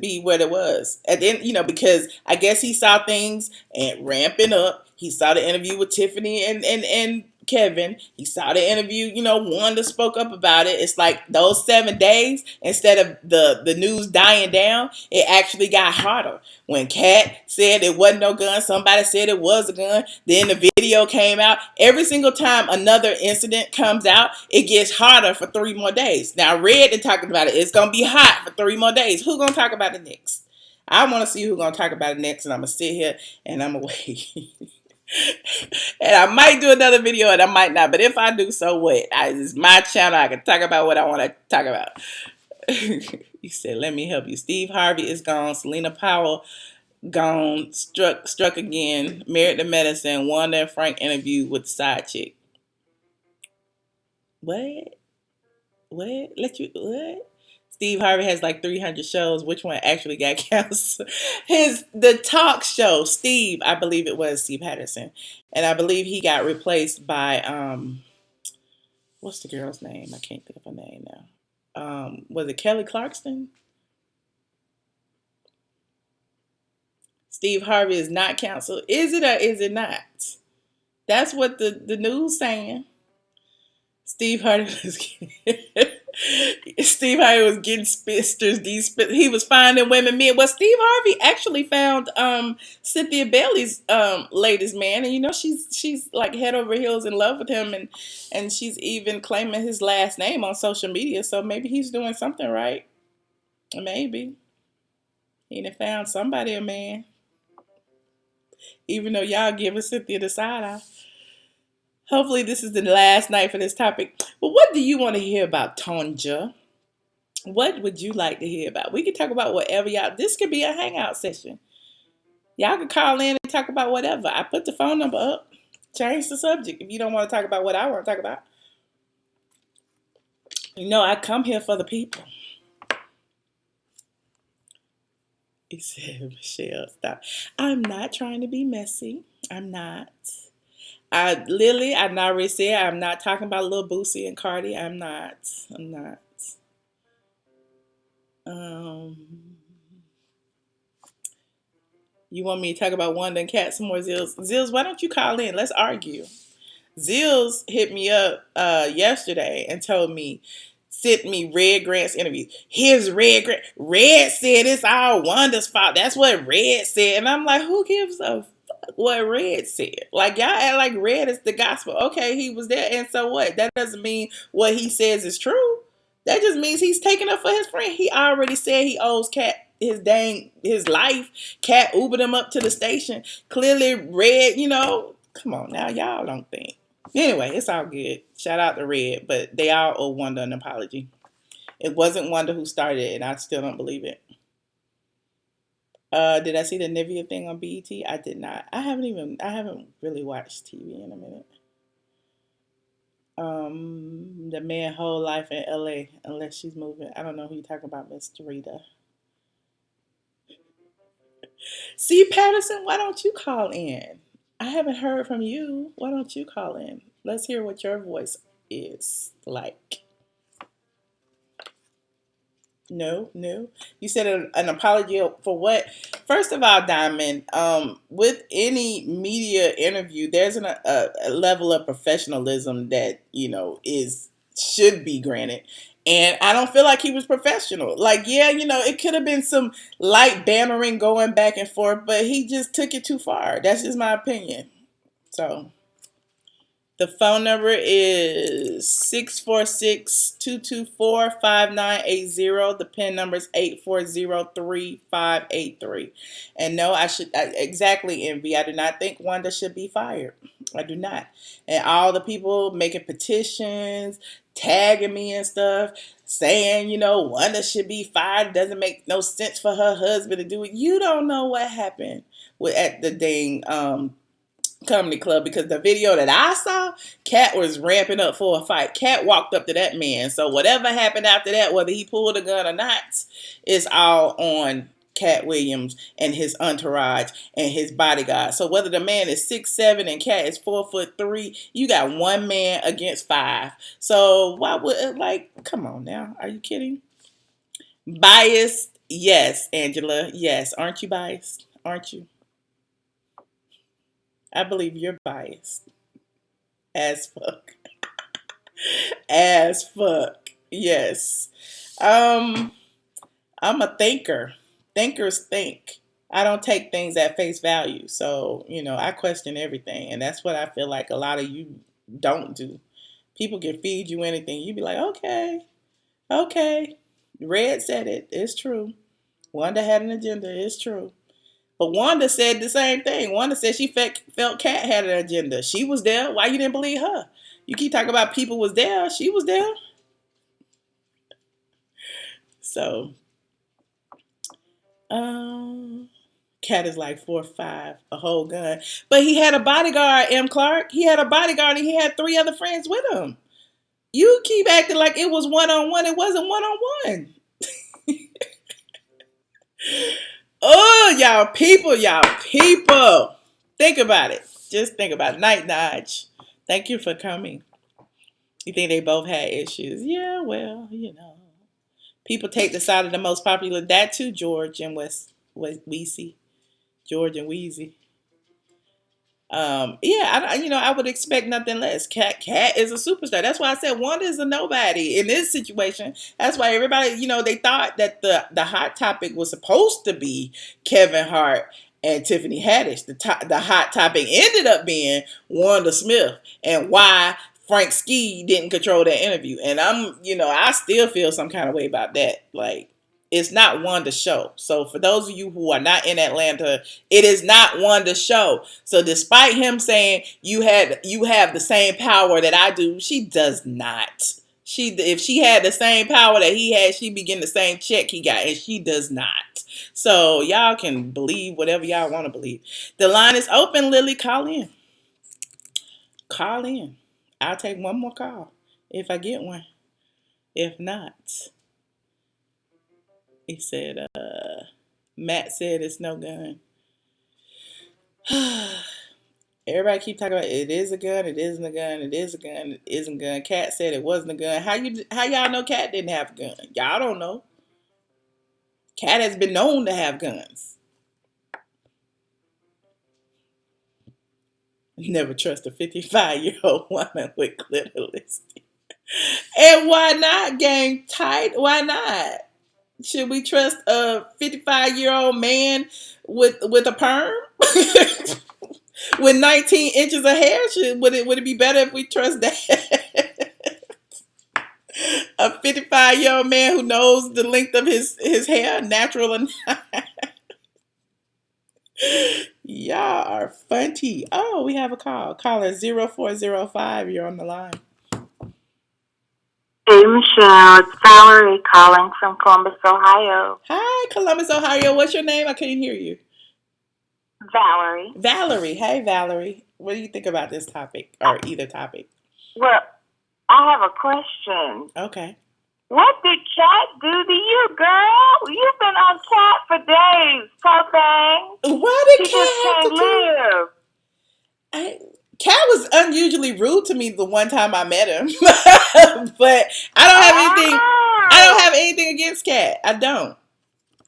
be what it was? And then, because I guess he saw things and ramping up. He saw the interview with Tiffany and Kevin. He saw the interview, Wanda spoke up about it. It's like those 7 days, instead of the news dying down, it actually got hotter. When Katt said it wasn't no gun, somebody said it was a gun. Then the video came out. Every single time another incident comes out, it gets hotter for 3 more days. Now, Red is talking about it. It's going to be hot for 3 more days. Who's going to talk about it next? I want to see who's going to talk about it next, and I'm going to sit here and I'm going to wait. And I might do another video and I might not. But if I do, so what? It's my channel. I can talk about what I want to talk about. He said, let me help you. Steve Harvey is gone. Selena Powell gone. Struck again. Married to Medicine. Wanda and Frank interview with the side chick. What? What? Steve Harvey has like 300 shows. Which one actually got canceled? The talk show, Steve, I believe it was Steve Patterson. And I believe he got replaced by, what's the girl's name? I can't think of her name now. Was it Kelly Clarkson? Steve Harvey is not canceled. Is it or is it not? That's what the news saying. Steve Harvey was getting spisters. He was finding women men. Well, Steve Harvey actually found Cynthia Bailey's latest man, and she's like head over heels in love with him, and she's even claiming his last name on social media. So maybe he's doing something right. Maybe. He done found somebody a man. Even though y'all giving Cynthia the side eye. Hopefully this is the last night for this topic. But what do you want to hear about, Tonja? What would you like to hear about? We can talk about whatever y'all. This could be a hangout session. Y'all can call in and talk about whatever. I put the phone number up. Change the subject if you don't want to talk about what I want to talk about. You know, I come here for the people. He said, Michelle, stop. I'm not trying to be messy. I'm not. Lily, I already said I'm not talking about Lil Boosie and Cardi. I'm not. I'm not. Um, you want me to talk about Wanda and Katt some more, Zills? Zills, why don't you call in? Let's argue. Zills hit me up yesterday and told me, sent me Red Grant's interview. Here's Red Grant. Red said it's all Wanda's fault. That's what Red said. And I'm like, who gives a fuck what Red said? Like, y'all act like Red is the gospel. Okay, he was there, and so what? That doesn't mean what he says is true. That just means he's taking up for his friend. He already said he owes Katt his life. Katt Ubered him up to the station. Clearly, Red, come on now, y'all don't think. Anyway, it's all good. Shout out to Red, but they all owe Wanda an apology. It wasn't Wanda who started it, and I still don't believe it. Did I see the Nivea thing on BET? I did not. I haven't really watched TV in a minute. The man whole life in LA, unless she's moving. I don't know who you're talking about, Miss Rita. See, Patterson, why don't you call in? I haven't heard from you. Why don't you call in? Let's hear what your voice is like. No. You said an apology for what? First of all, Diamond, with any media interview, there's a level of professionalism that, should be granted. And I don't feel like he was professional. Like, yeah, it could have been some light bantering going back and forth, but he just took it too far. That's just my opinion. So the phone number is 646-224-5980. The PIN number is 8403583. And no, exactly, Envy. I do not think Wanda should be fired. I do not. And all the people making petitions, tagging me and stuff, saying, Wanda should be fired. It doesn't make no sense for her husband to do it. You don't know what happened at the dang comedy club, because the video that I saw, Katt was ramping up for a fight. Katt walked up to that man. So whatever happened after that, whether he pulled a gun or not, is all on Katt Williams and his entourage and his bodyguard. So whether the man is 6'7" and Katt is 4'3", you got one man against five. So why would come on now? Are you kidding? Biased? Yes, Angela. Yes. Aren't you biased? Aren't you? I believe you're biased. As fuck. As fuck. Yes. I'm a thinker. Thinkers think. I don't take things at face value. So, I question everything. And that's what I feel like a lot of you don't do. People can feed you anything. You be like, okay. Red said it. It's true. Wanda had an agenda. It's true. But Wanda said the same thing. Wanda said she felt Katt had an agenda. She was there. Why you didn't believe her? You keep talking about people was there. She was there. So, Katt is like 4'5", a whole gun. But he had a bodyguard, M. Clark. He had a bodyguard and he had 3 other friends with him. You keep acting like it was one-on-one. It wasn't one-on-one. Oh, y'all people. Think about it. Just think about it. Night Dodge. Thank you for coming. You think they both had issues? Yeah, well, People take the side of the most popular. That too, George and Weezy. George and Weezy. I would expect nothing less. Katt is a superstar. That's why I said Wanda is a nobody in this situation. That's why everybody, they thought that the hot topic was supposed to be Kevin Hart and Tiffany Haddish. The hot topic ended up being Wanda Smith and why Frank Ski didn't control that interview. And I still feel some kind of way about that. Like, It's not Wanda's show. So for those of you who are not in Atlanta, it is not Wanda's show. So despite him saying you have the same power that I do, she does not. If she had the same power that he had, she'd be getting the same check he got, and she does not. So y'all can believe whatever y'all want to believe. The line is open, Lily. Call in. Call in. I'll take one more call if I get one. If not, he said, Matt said it's no gun. Everybody keep talking about it is a gun, it isn't a gun, it is a gun, it isn't a gun. Katt said it wasn't a gun. How y'all know Katt didn't have a gun? Y'all don't know. Katt has been known to have guns. Never trust a 55-year-old woman with clitoris. And why not, gang? Tight? Why not? Should we trust a 55-year-old man with a perm? With 19 inches of hair? Would it be better if we trust that? A 55-year-old man who knows the length of his hair, natural or not? Y'all are funny. Oh, we have a call. Caller 0405. You're on the line. Hey, Michelle. It's Valerie calling from Columbus, Ohio. Hi, Columbus, Ohio. What's your name? I couldn't hear you. Valerie. Valerie. Hey, Valerie. What do you think about this topic or either topic? Well, I have a question. Okay. What did Katt do to you, girl? You've been on Katt for days, poor thing. Why did Katt have to live? Katt was unusually rude to me the one time I met him, but I don't have anything against Katt. I don't.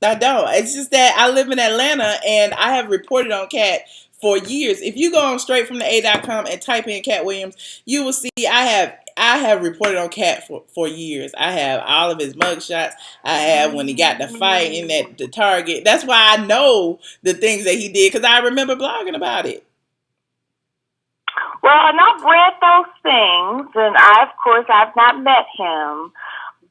It's just that I live in Atlanta and I have reported on Katt for years. If you go on straight from the A.com and type in Katt Williams, you will see I have reported on Katt for years. I have all of his mugshots. I have when he got the fight in the Target. That's why I know the things that he did because I remember blogging about it. Well, and I've read those things, and I've not met him.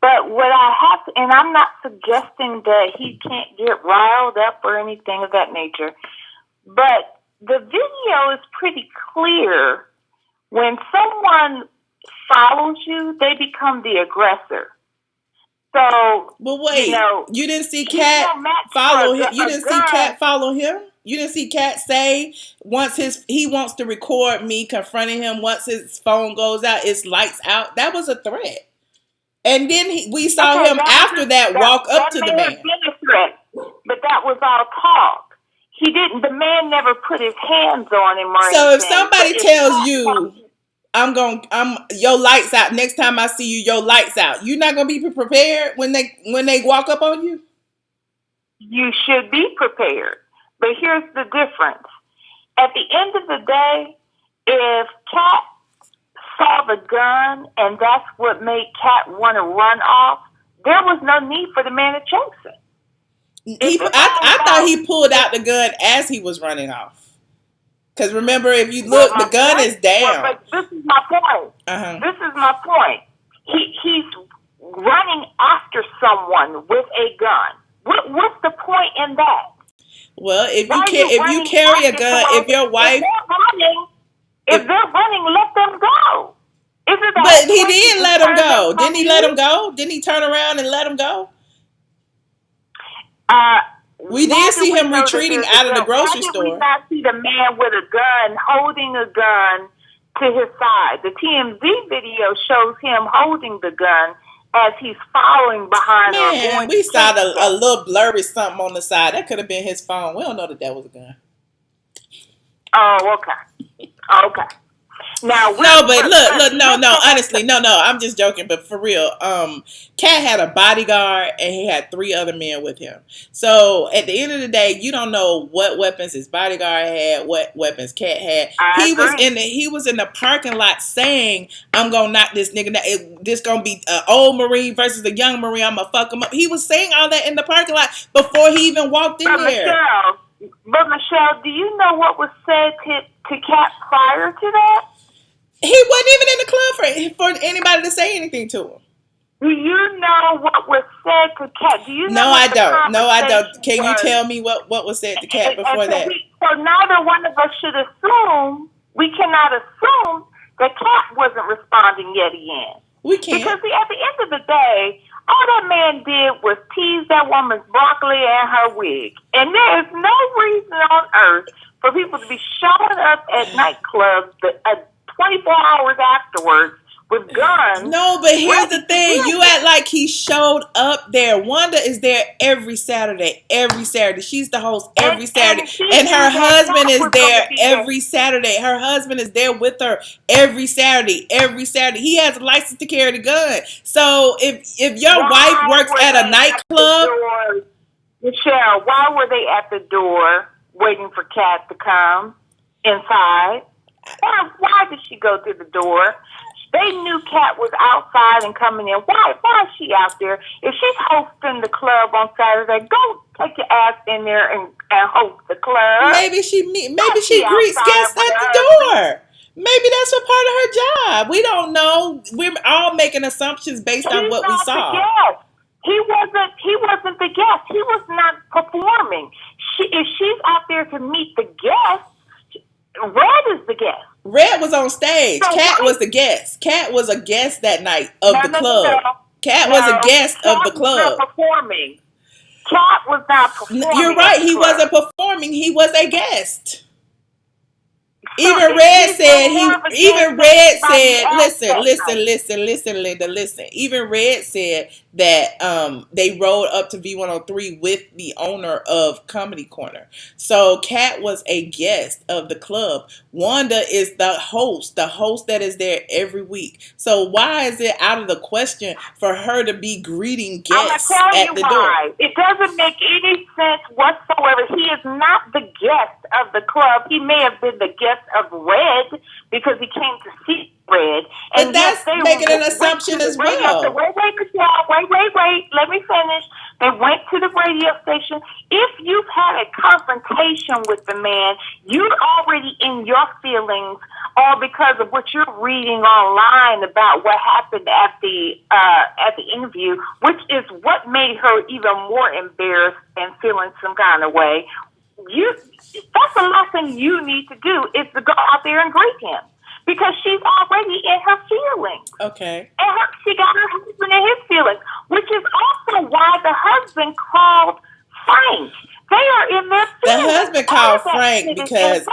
But what I have to, and I'm not suggesting that he can't get riled up or anything of that nature, but the video is pretty clear. When someone follows you, they become the aggressor. So, but wait, you didn't see Katt follow him. You didn't see Katt follow him. You didn't see Katt say once he wants to record me confronting him. Once his phone goes out, it's lights out. That was a threat. And then we saw him after that walk up to the man. Been a threat, but that was all talk. He didn't. The man never put his hands on him or anything. So if somebody tells you, I'm your lights out. Next time I see you, your lights out. You're not gonna be prepared when they walk up on you. You should be prepared. But here's the difference. At the end of the day, if Katt saw the gun and that's what made Katt want to run off, there was no need for the man to chase him. I thought he pulled out the gun as he was running off. Because remember, if you look, the gun is down. But this is my point. This is my point. He's running after someone with a gun. What's the point in that? Well, if you carry a gun, if your wife, if they're running, let them go. But he did let him go. Didn't he let him go? Didn't he turn around and let him go? We did see him retreating out of the grocery store. Why did we not see the man with a gun holding a gun to his side? The TMZ video shows him holding the gun as he's following behind. Man, we saw a little blurry something on the side. That could have been his phone. We don't know that was a gun. Oh, okay. Okay. Now, honestly, I'm just joking, but for real, Katt had a bodyguard and he had 3 other men with him. So at the end of the day, you don't know what weapons his bodyguard had, what weapons Katt had. He was in the parking lot saying, "I'm gonna knock this nigga down. This gonna be an old Marine versus a young Marine. I'm gonna fuck him up." He was saying all that in the parking lot before he even walked in there. Michelle, do you know what was said to Katt prior to that? He wasn't even in the club for anybody to say anything to him. Do you know what was said to Katt? Do you know No, what I the don't. No, I don't. conversation Can you was? tell me what was said to Katt And before that? so neither one of us should assume, we cannot assume that Katt wasn't responding yet again. We can't. Because see, at the end of the day, all that man did was tease that woman's broccoli and her wig. And there is no reason on earth for people to be showing up at nightclubs 24 hours afterwards with guns. No, but here's ready the to thing. kill You act like he showed up there. Wanda is there every Saturday. Every Saturday. She's the host every Saturday. she And her knew that husband Katt is was gonna there be there. every Saturday. Her husband is there with her every Saturday. Every Saturday. He has a license to carry the gun. So if your wife works at a nightclub, Michelle, why were they at the door waiting for Katt to come inside? Why did she go through the door? They knew Katt was outside and coming in. Why is she out there? If she's hosting the club on Saturday, go take your ass in there and host the club. maybe she greets guests at the door. Maybe that's a part of her job. We don't know. We're all making assumptions based on what we saw. The guest. He wasn't the guest. He was not performing. If she's out there to meet the guest, Red is the guest. Red was on stage. So Katt was the guest. Katt was a guest that night of the club. Katt No, was a guest of the Katt was club. not performing. Katt was not performing. You're right. at the He club. wasn't performing. He was a guest. So Even Red he's said more of a even guest Red than said, anybody else that night. listen, Linda, listen. Even Red said that they rode up to V103 with the owner of Comedy Corner. So Katt was a guest of the club. Wanda is the host that is there every week. So why is it out of the question for her to be greeting guests I'm gonna at tell the you door? why. It doesn't make any sense whatsoever. He is not the guest of the club. He may have been the guest of Red because he came to see Red. But that's making an assumption as well. Wait, Michelle. Wait. Let me finish. They went to the radio station. If you've had a confrontation with the man, you're already in your feelings, all because of what you're reading online about what happened at the interview, which is what made her even more embarrassed and feeling some kind of way. That's the last thing you need to do is to go out there and greet him. Because she's already in her feelings. Okay. And she got her husband in his feelings, which is also why the husband called Frank. They are in their feelings. The husband called Frank because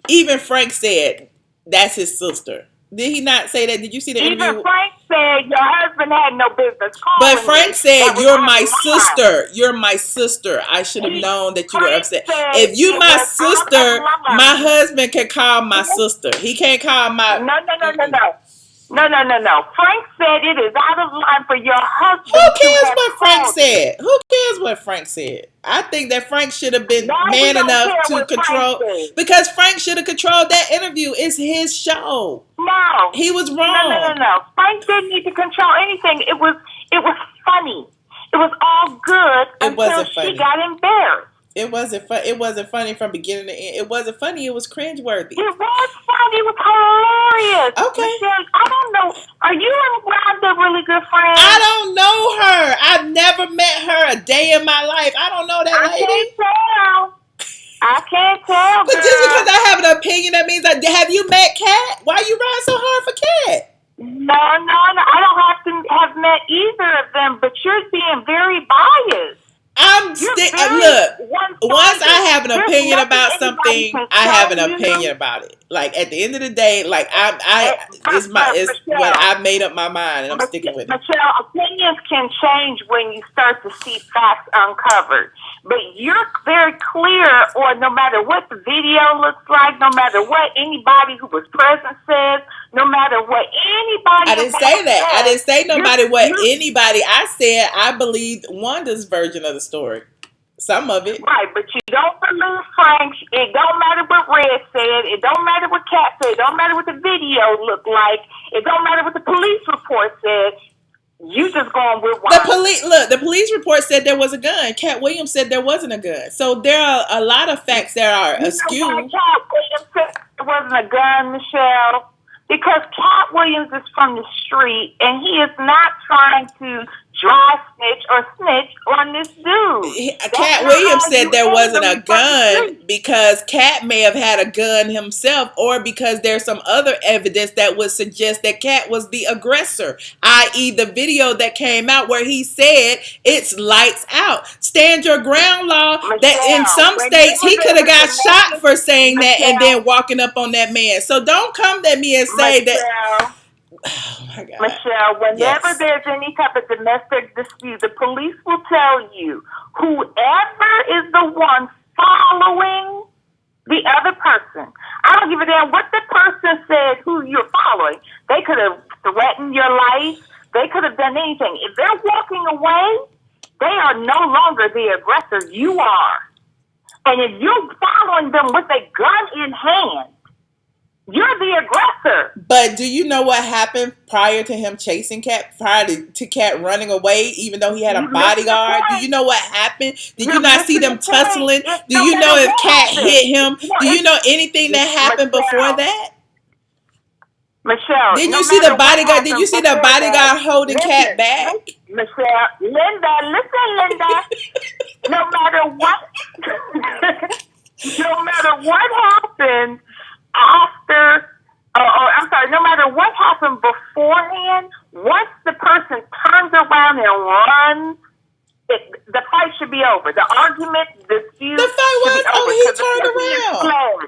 even Frank said that's his sister. Did he not say that? Did you see the interview? Even Frank said your husband had no business calling. But Frank said, "You're my sister. Line. You're my sister. I should have known that you were upset. If you you my sister, my husband can call my sister. He can't call my." No. Frank said it is out of line for your husband. Who cares what Frank said? Who cares what Frank said? I think that Frank should have been man enough to control, because Frank should have controlled that interview. It's his show. No, he was wrong. No. Frank didn't need to control anything. It was funny. It was all good until she got embarrassed. It wasn't fun. It wasn't funny from beginning to end. It wasn't funny. It was cringeworthy. It was funny. It was hilarious. Okay. Michelle, I don't know. Are you and Wanda really good friends? I don't know her. I've never met her a day in my life. I don't know that lady. I can't tell. But just because I have an opinion, that means have you met Katt? Why are you riding so hard for Katt? No. I don't have to have met either of them, but you're being very biased. Look, once I have an opinion about something, I have an opinion about it. Like at the end of the day, like it's what I made up my mind and I'm sticking with it. Michelle, opinions can change when you start to see facts uncovered. But you're very clear, or no matter what the video looks like, no matter what anybody who was present says, no matter what anybody... I didn't say that. I didn't say anybody. I said I believed Wanda's version of the story. Some of it. Right, but you don't believe Frank. It don't matter what Red said. It don't matter what Katt said. It don't matter what the video looked like. It don't matter what the police report said. You just going with Wanda. The police report said there was a gun. Katt Williams said there wasn't a gun. So there are a lot of facts that are askew. Katt Williams said there wasn't a gun, Michelle. because Katt Williams is from the street and he is not trying to dry snitch or snitch on this dude. Katt Williams said there wasn't a gun because Katt may have had a gun himself, or because there's some other evidence that would suggest that Katt was the aggressor, i.e. the video that came out where he said it's lights out. Stand your ground law. Michelle, that in some states he could have got shot for saying that and then walking up on that man. So don't come at me and say that. Oh my God. Michelle, whenever there's any type of domestic dispute, the police will tell you whoever is the one following the other person. I don't give a damn what the person said who you're following. They could have threatened your life. They could have done anything. If they're walking away, they are no longer the aggressor. You are. And if you're following them with a gun in hand, you're the aggressor. But do you know what happened prior to him chasing Katt, prior to Katt running away, even though he had a bodyguard? Do you know what happened? Did you not see them tussling? Do you know if Katt hit him? Do you know anything that happened before that? Michelle, did you see the bodyguard? Did you see the bodyguard holding Katt back? Michelle, Linda. No matter what, no matter what happened after, no matter what happened beforehand, once the person turns around and runs, the fight should be over. The argument, the dispute, the fight was over.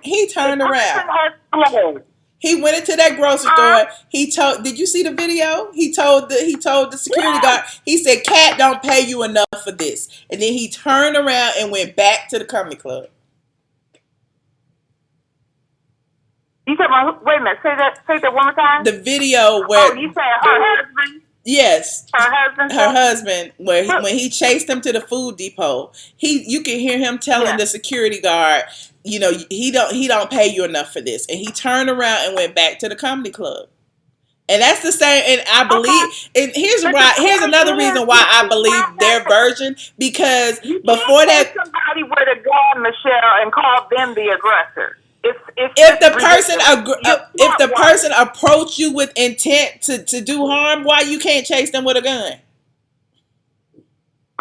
He turned around. Has fled. He went into that grocery store. He told. Did you see the video? He told the security guard. He said, "Katt don't pay you enough for this." And then he turned around and went back to the comedy club. You said, wait a minute. Say that one more time. The video where you said her husband. Yes, her husband. When he chased him to the food depot, you can hear him telling the security guard, you know, he don't pay you enough for this, and he turned around and went back to the comedy club. And that's the same. And I believe. And here's another reason why I believe their version, because before that, somebody would have gone, Michelle, and called them the aggressor. If the person approached you with intent to do harm, why you can't chase them with a gun?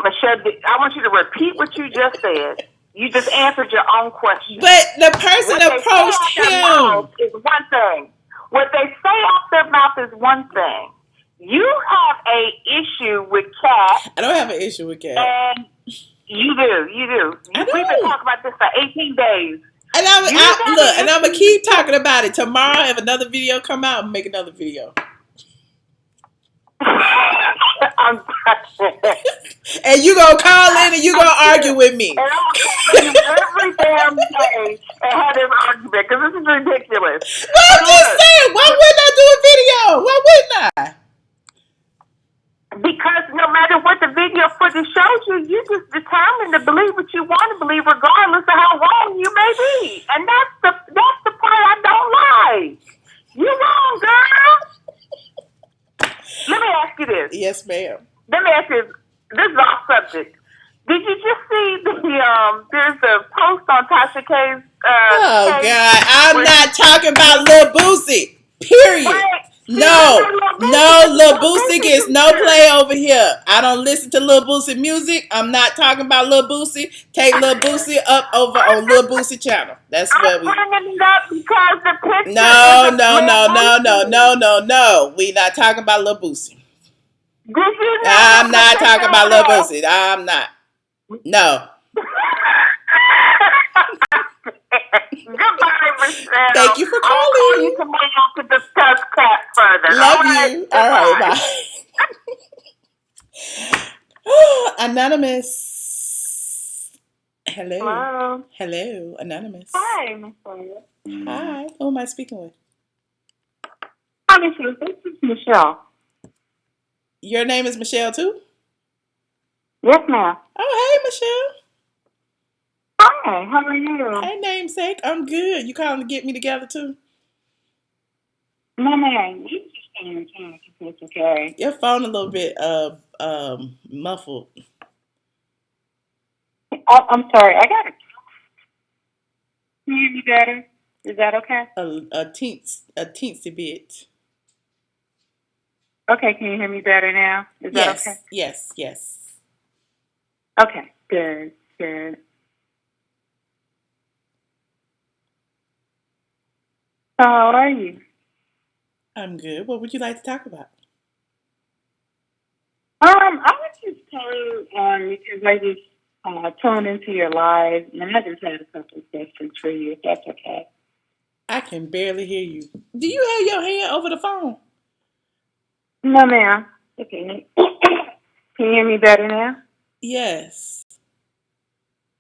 Michelle, I want you to repeat what you just said. You just answered your own question. But the person approached him. Is one thing. What they say off their mouth is one thing. You have a issue with Katt. I don't have an issue with Katt. And you do. We've been talking about this for 18 days. And I'm gonna keep talking about it. Tomorrow, if another video come out, I'll make another video. And you gonna call in and you gonna argue with me. And I'm calling you every damn day and have this argument because this is ridiculous. Well, I'm just saying, why wouldn't I do a video? Why wouldn't I? Because no matter what the video footage shows you, you just determined to believe what you want to believe, regardless of how wrong you may be. And that's the part I don't like. You wrong, girl. Let me ask you this. Yes, ma'am. Let me ask you this. This is off subject. Did you just see there's a post on Tasha K's oh page? God, I'm not talking about Lil Boosie. Period. Right. No, Lil Boosie gets no play over here. I don't listen to Lil Boosie music. I'm not talking about Lil Boosie. Take Lil Boosie up over on Lil Boosie channel. That's what we. Bringing it up because the picture. No. We not talking about Lil Boosie. Did you know I'm not talking about Lil Boosie. I'm not. No. Goodbye, Michelle. Thank you for calling. I'll call you tomorrow to discuss Katt further. Love you. All right, bye. Anonymous. Hello. Hello, Anonymous. Hi, Michelle. Hi. Who am I speaking with? Hi, Michelle. This is Michelle. Your name is Michelle too? Yes, ma'am. Oh, hey, Michelle. Hi, how are you? Hey, namesake. I'm good. You calling to get me together too? No, ma'am. You just staying in town. It's okay. Your phone a little bit muffled. I'm sorry. I got it. Can you hear me better? Is that okay? A teensy bit. Okay, can you hear me better now? Is that okay? Yes. Okay, good. So how are you? I'm good. What would you like to talk about? I was just calling because I just tuned into your live, and I just had a couple of questions for you, if that's okay. I can barely hear you. Do you have your hand over the phone? No, ma'am. Okay. Can you hear me better now? Yes.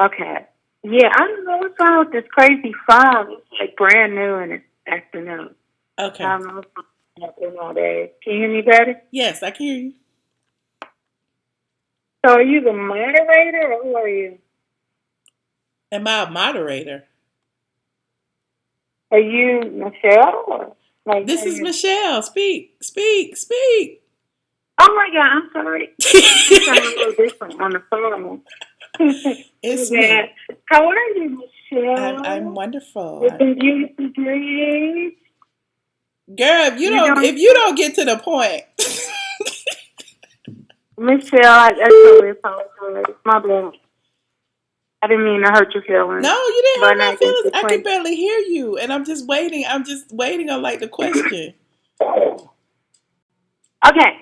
Okay. Yeah, I don't know what's wrong with this crazy phone. It's like brand new and it's acting up. I Okay. don't know what's happening all day. Can you hear me better? Yes, I can hear you. So are you the moderator or who are you? Am I a moderator? Are you Michelle? Or like who This are is you? Michelle. Speak. Oh my God, I'm sorry. You sound a little different on the phone. It's Yeah. me. How are you, I'm Michelle? wonderful. With the beautiful dreams? Girl, You doing if you don't get to the point. Michelle, I totally apologize. My bad. I didn't mean to hurt your No, feelings you didn't by hurt my not getting to feelings. the I can point. barely hear you, and I'm just waiting. I'm just waiting on like the question. Okay.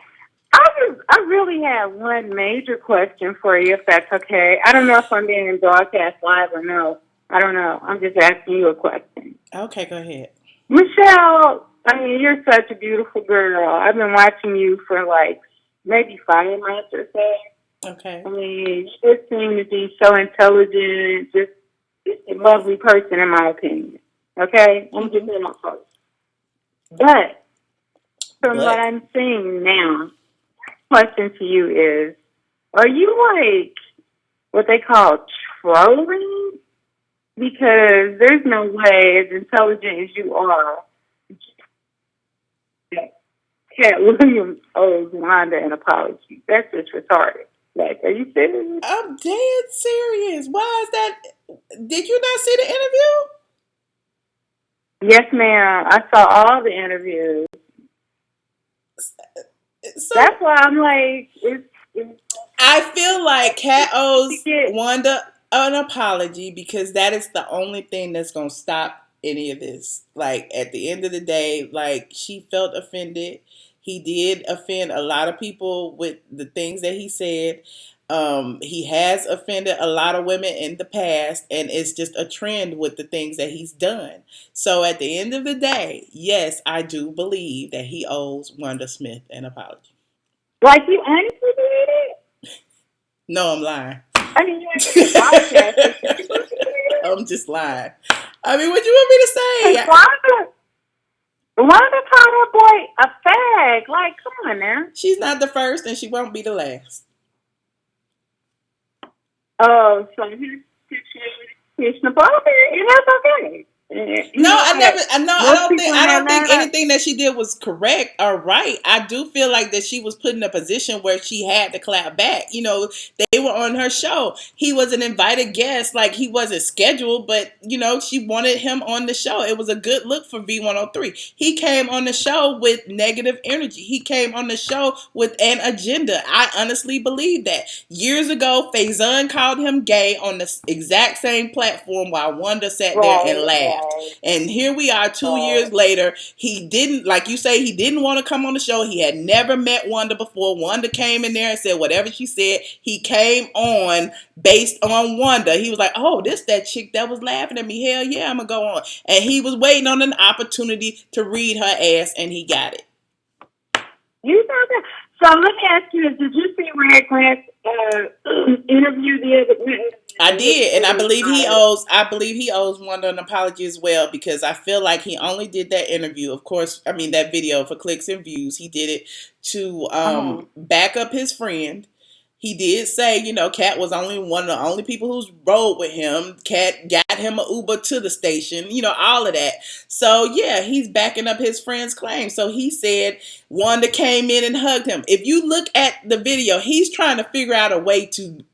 I really have one major question for you, if that's okay. I don't know if I'm being broadcast live or no. I don't know. I'm just asking you a question. Okay, go ahead. Michelle, I mean, you're such a beautiful girl. I've been watching you for like maybe 5 months or so. Okay. I mean, you just seem to be so intelligent, just a lovely person, in my opinion. Okay? I'm just in my post. But from what But I'm seeing now, question to you is, are you like what they call trolling? Because there's no way, as intelligent as you are, that Cat Williams owes Wanda an apology. That's just retarded. Like, are you serious? I'm dead serious. Why is that? Did you not see the interview? Yes, ma'am. I saw all the interviews. So That's why I'm like, it's I feel like Kat to owes get Wanda an apology because that is the only thing that's gonna stop any of this. Like at the end of the day, like she felt offended. He did offend a lot of people with the things that he said. He has offended a lot of women in the past, and it's just a trend with the things that he's done. So at the end of the day, yes, I do believe that he owes Wanda Smith an apology. like you honestly believe it. No, I'm lying. I mean, you ain't gonna broadcast it. You believe it? I'm just lying. I mean, what you want me to Cause say? Wanda called her boy a fag. Like, come on now. She's not the first, and she won't be the last. Oh, so he's the father, and that's okay. You No, know I never. what? I know. Most people in I don't think Atlanta. anything that she did was correct or right. I do feel like that she was put in a position where she had to clap back. You know, they were on her show. He was an invited guest, like he wasn't scheduled, but you know, she wanted him on the show. It was a good look for V103. He came on the show with negative energy. He came on the show with an agenda. I honestly believe that. Years ago, Faison called him gay on the exact same platform while Wanda sat there and laughed. And here we are 2 years later. He didn't, like you say, he didn't want to come on the show. He had never met Wanda before. Wanda came in there and said whatever she said. He came on based on Wanda. He was like, oh, this that chick that was laughing at me. Hell yeah, I'm going to go on. And he was waiting on an opportunity to read her ass, and he got it. You know that. So let me ask you: did you see Red Grant's interview the other night? I did, and I believe he owes Wanda an apology as well because I feel like he only did that interview. Of course, I mean that video for clicks and views. He did it to back up his friend. He did say, you know, Kat was only one of the only people who's rode with him. Kat got him an Uber to the station, all of that. So yeah, he's backing up his friend's claim. So he said Wanda came in and hugged him. If you look at the video, he's trying to figure out a way to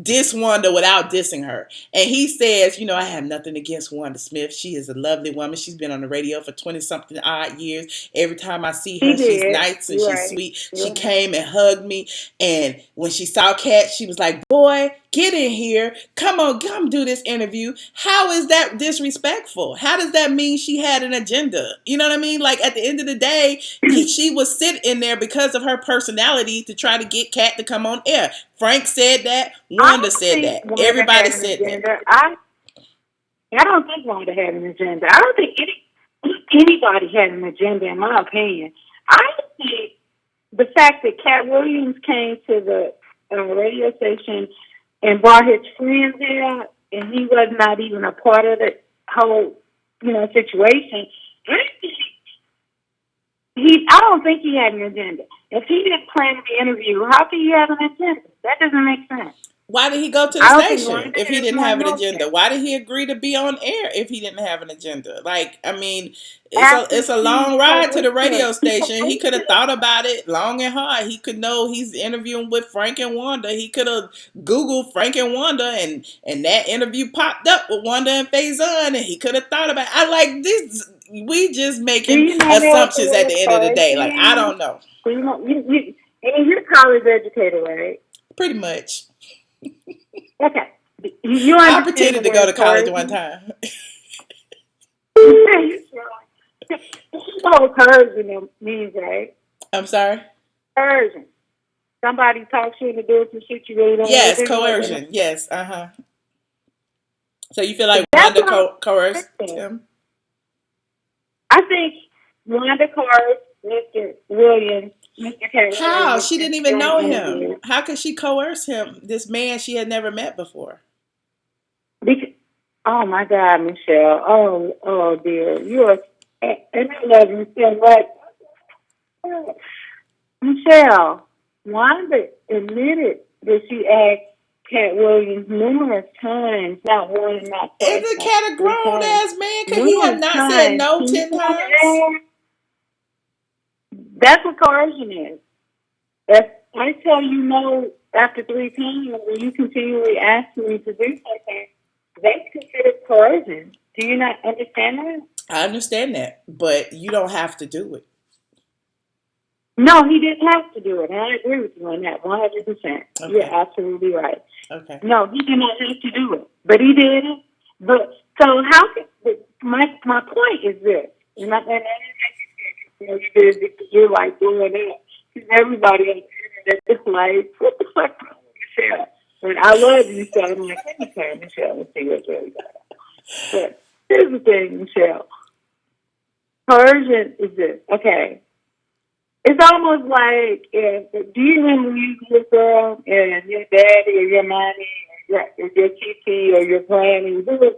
diss Wanda without dissing her. And he says, I have nothing against Wanda Smith. She is a lovely woman. She's been on the radio for 20 something odd years. Every time I see her, she's nice and she's sweet. She came and hugged me. And when she saw Katt, she was like, boy, get in here. Come on, come do this interview. How is that disrespectful? How does that mean she had an agenda? You know what I mean? Like, at the end of the day, she was sitting in there because of her personality to try to get Katt to come on air. Frank said that. Wanda said that. Everybody said that. I don't think Wanda had an agenda. I don't think anybody had an agenda, in my opinion. I think the fact that Katt Williams came to the radio station and brought his friends there, and he was not even a part of the whole, situation. I don't think he had an agenda. If he didn't plan the interview, how could he have an agenda? That doesn't make sense. Why did he go to the station if he didn't have an agenda? Why did he agree to be on air if he didn't have an agenda? Like, I mean, it's a long ride to the radio station. He could have thought about it long and hard. He could know he's interviewing with Frank and Wanda. He could have Googled Frank and Wanda, and that interview popped up with Wanda and Faison, and he could have thought about it. I like this. We just making assumptions at the end of the day. Like, I don't know. You're a college educator, right? Pretty much. Okay. I pretended to go to college one time. You know what coercion means, right? I'm sorry? Coercion. Somebody talks you into doing some shit you really don't want to do. Yes, coercion. Yes, So you feel like Wanda coerced him? I think Wanda coerced Mr. Williams. How? She didn't even know him. How could she coerce him, this man she had never met before? Oh, my God, Michelle. Oh, dear. You're, and I love you so much. Michelle, Wanda admitted that she asked Katt Williams numerous times, not one, not twice. Is Katt a grown-ass man? Could he have not said no 10 times? That's what coercion is. If I tell you no after 3 times, and you continually ask me to do something, that's considered coercion. Do you not understand that? I understand that, but you don't have to do it. No, he didn't have to do it, and I agree with you on that 100%. Okay. You're absolutely right. Okay. No, he did not have to do it, but he did it. But so how? My point is this, and you're like doing it. Because everybody on the internet is like, what the fuck, Michelle? And I love you, so I'm like, let me try Michelle and see what's really going on. But here's the thing, Michelle. Coercion is this, okay? It's almost like, do you remember when you were a girl and your daddy or your mommy or your TT or your granny, who was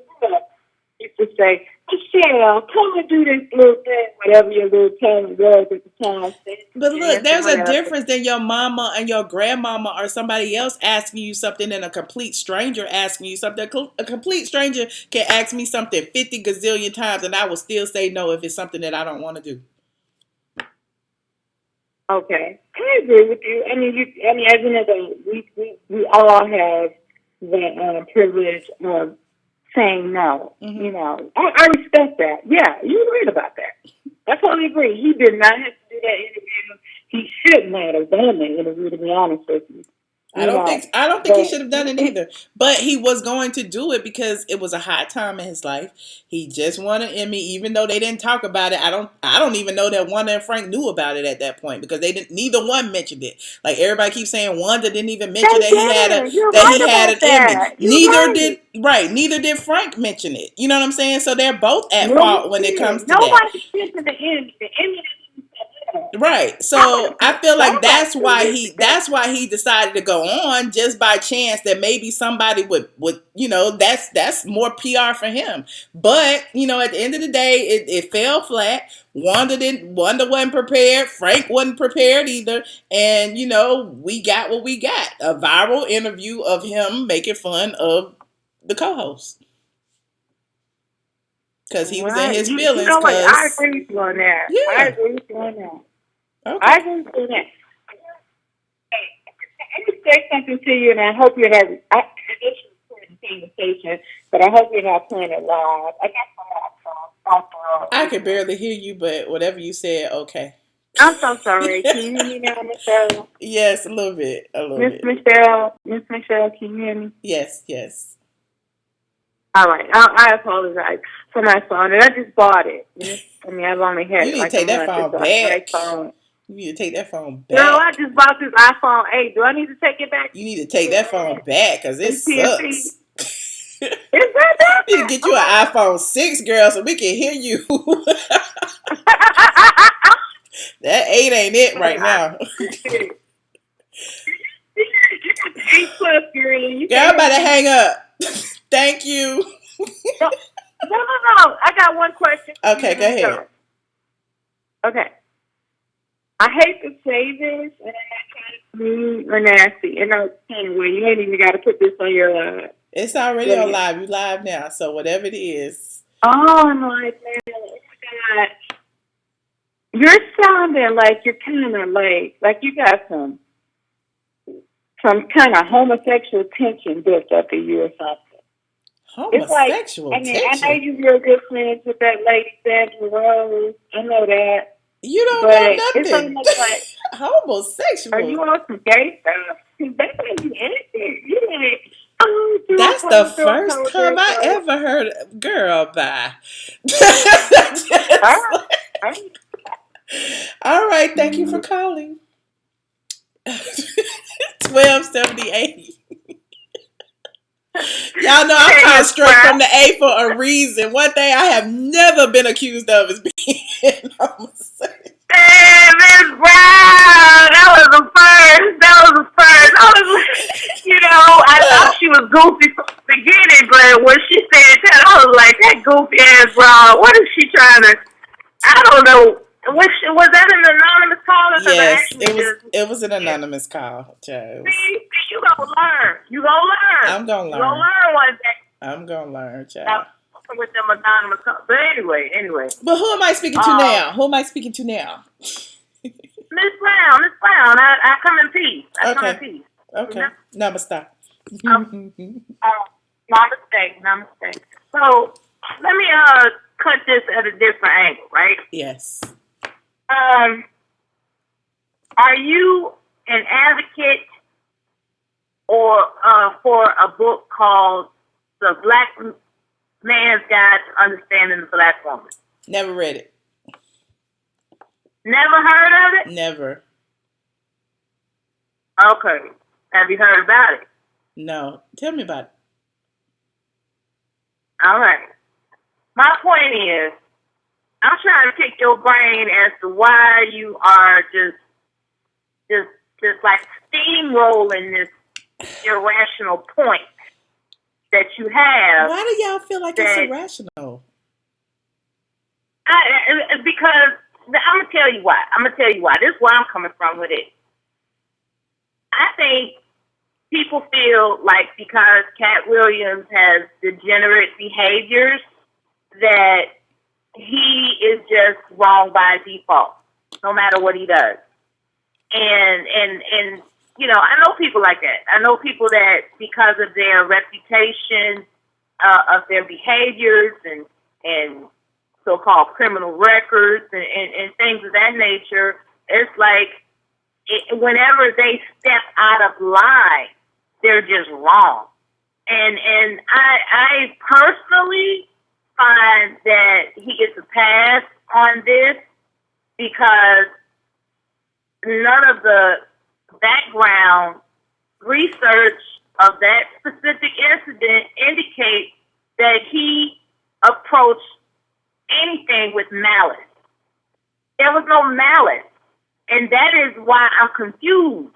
used to say, Michelle, come and do this little thing, whatever your little talent was at the time. But look, there's a difference than your mama and your grandmama or somebody else asking you something and a complete stranger asking you something. A complete stranger can ask me something 50 gazillion times and I will still say no if it's something that I don't want to do. Okay, I agree with you. I mean, as you know, we all have the privilege of saying no. Mm-hmm. You know, I respect that. Yeah, you're right about that. I totally agree. He did not have to do that interview. He should not have done that interview, to be honest with you. I don't think he should have done it either. But he was going to do it because it was a hot time in his life. He just won an Emmy, even though they didn't talk about it. I don't even know that Wanda and Frank knew about it at that point because neither one mentioned it. Like everybody keeps saying Wanda didn't even mention that he had an Emmy. Neither did Frank mention it. You know what I'm saying? So they're both at fault when it comes to that. Nobody mentioned the Emmy. The Emmy. Right. So I feel like that's why he decided to go on, just by chance that maybe somebody would that's more PR for him. But, at the end of the day, it fell flat. Wanda wasn't prepared. Frank wasn't prepared either. And, we got what we got. A viral interview of him making fun of the co-host. because he was in Right. his You feelings. know what? I Because agree with you on that. I yeah, agree with you on that. I okay. agree with you on that. Let me say something to you, and I hope you're not. I guess you're in conversation, but I hope you're not playing it live. I got I could barely hear you, but whatever you said, okay. I'm so sorry. Can you hear me now, Michelle? Yes, a little bit, a little Miss bit. Michelle, Miss Michelle, can you hear me? Yes, yes. All right. I apologize for my phone, and I just bought it. I mean, I've only had You it need like to a take that month. It's phone an back. iPhone. You need to take that phone Girl, I back. just bought this iPhone 8. Do I need to take it back You need to take that phone back because it AT&T? sucks. Is that that? You need to get you an iPhone 6, girl, so we can hear you. That 8 ain't it right now. You got the 8 plus, girl. You Girl, I'm can't about to hear me. hang up. Thank you. No, no. I got one question for you, Okay, and go I ahead. go. Okay. I hate to say this, and I'm not trying to be mean or nasty. And no, anyway, you ain't even got to put this on your It's already on thing. live. You live now, so whatever it is. Oh, I'm like, man, oh my God. You're sounding like you're kind of like you got some kind of homosexual tension built up in you or something. It's like, Homosexual I mean, I know tension. you're real good friends with that lady, Sandra Rose. I know that. You don't know But it's nothing. almost like, are Homosexual. you on some gay stuff? That's how you answer. You're like, oh, That's the first time I ever heard. Girl, bye. All Just right. All right. all right. Thank you for calling. 1278. Y'all know I'm Hey, kind of Miss straight from Brown. the A for a reason. One thing I have never been accused of is being homosexual. Hey, Miss Brown. That was the first. I was, I thought she was goofy from the beginning, but when she said that, I was like, that goofy ass Brown. What is she trying to? I don't know. Was that an anonymous caller? Because I Yes, actually it was. just, It was an yeah. anonymous call. Child. See, you gonna learn. You gonna learn. I'm gonna You gonna learn. learn one day. I'm gonna learn, Now, child. with them anonymous calls. But anyway. But who am I speaking to Um, now? Who am I speaking to now? Miss Brown, I come in peace. I come in Okay. peace. You Okay. know? Namaste. Um, namaste. So let me cut this at a different angle, right? Yes. Are you an advocate or for a book called The Black Man's Guide to Understanding the Black Woman? Never read it. Never heard of it? Never. Okay. Have you heard about it? No. Tell me about it. All right. My point is, I'm trying to pick your brain as to why you are just like steamrolling this irrational point that you have. Why do y'all feel like it's irrational? Because I'm gonna tell you why. This is where I'm coming from with it. I think people feel like because Katt Williams has degenerate behaviors that he is just wrong by default, no matter what he does. And I know people like that. I know people that because of their reputation, of their behaviors and so-called criminal records and things of that nature, it's like whenever they step out of line, they're just wrong. And I personally find that he gets a pass on this because none of the background research of that specific incident indicates that he approached anything with malice. There was no malice. And that is why I'm confused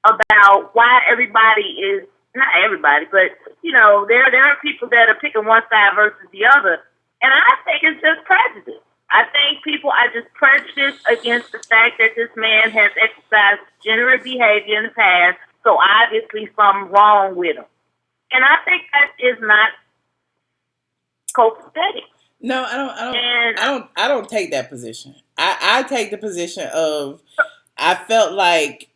about why everybody is, not everybody, but, there are people that are picking one side versus the other. And I think it's just prejudice. I think people are just prejudiced against the fact that this man has exercised degenerate behavior in the past, so obviously something wrong with him. And I think that is not copacetic. No, I don't. I don't. And I don't. I don't take that position. I take the position of I felt like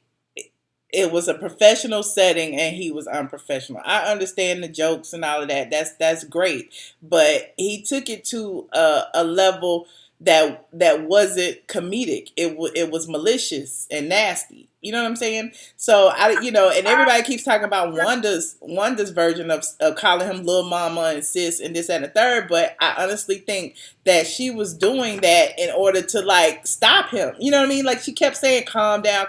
it was a professional setting and he was unprofessional. I understand the jokes and all of that. That's great, but he took it to a level that wasn't comedic. It was malicious and nasty. You know what I'm saying? So and everybody keeps talking about Wanda's version of calling him little mama and sis and this and the third. But I honestly think that she was doing that in order to like stop him. You know what I mean? Like she kept saying, calm down,"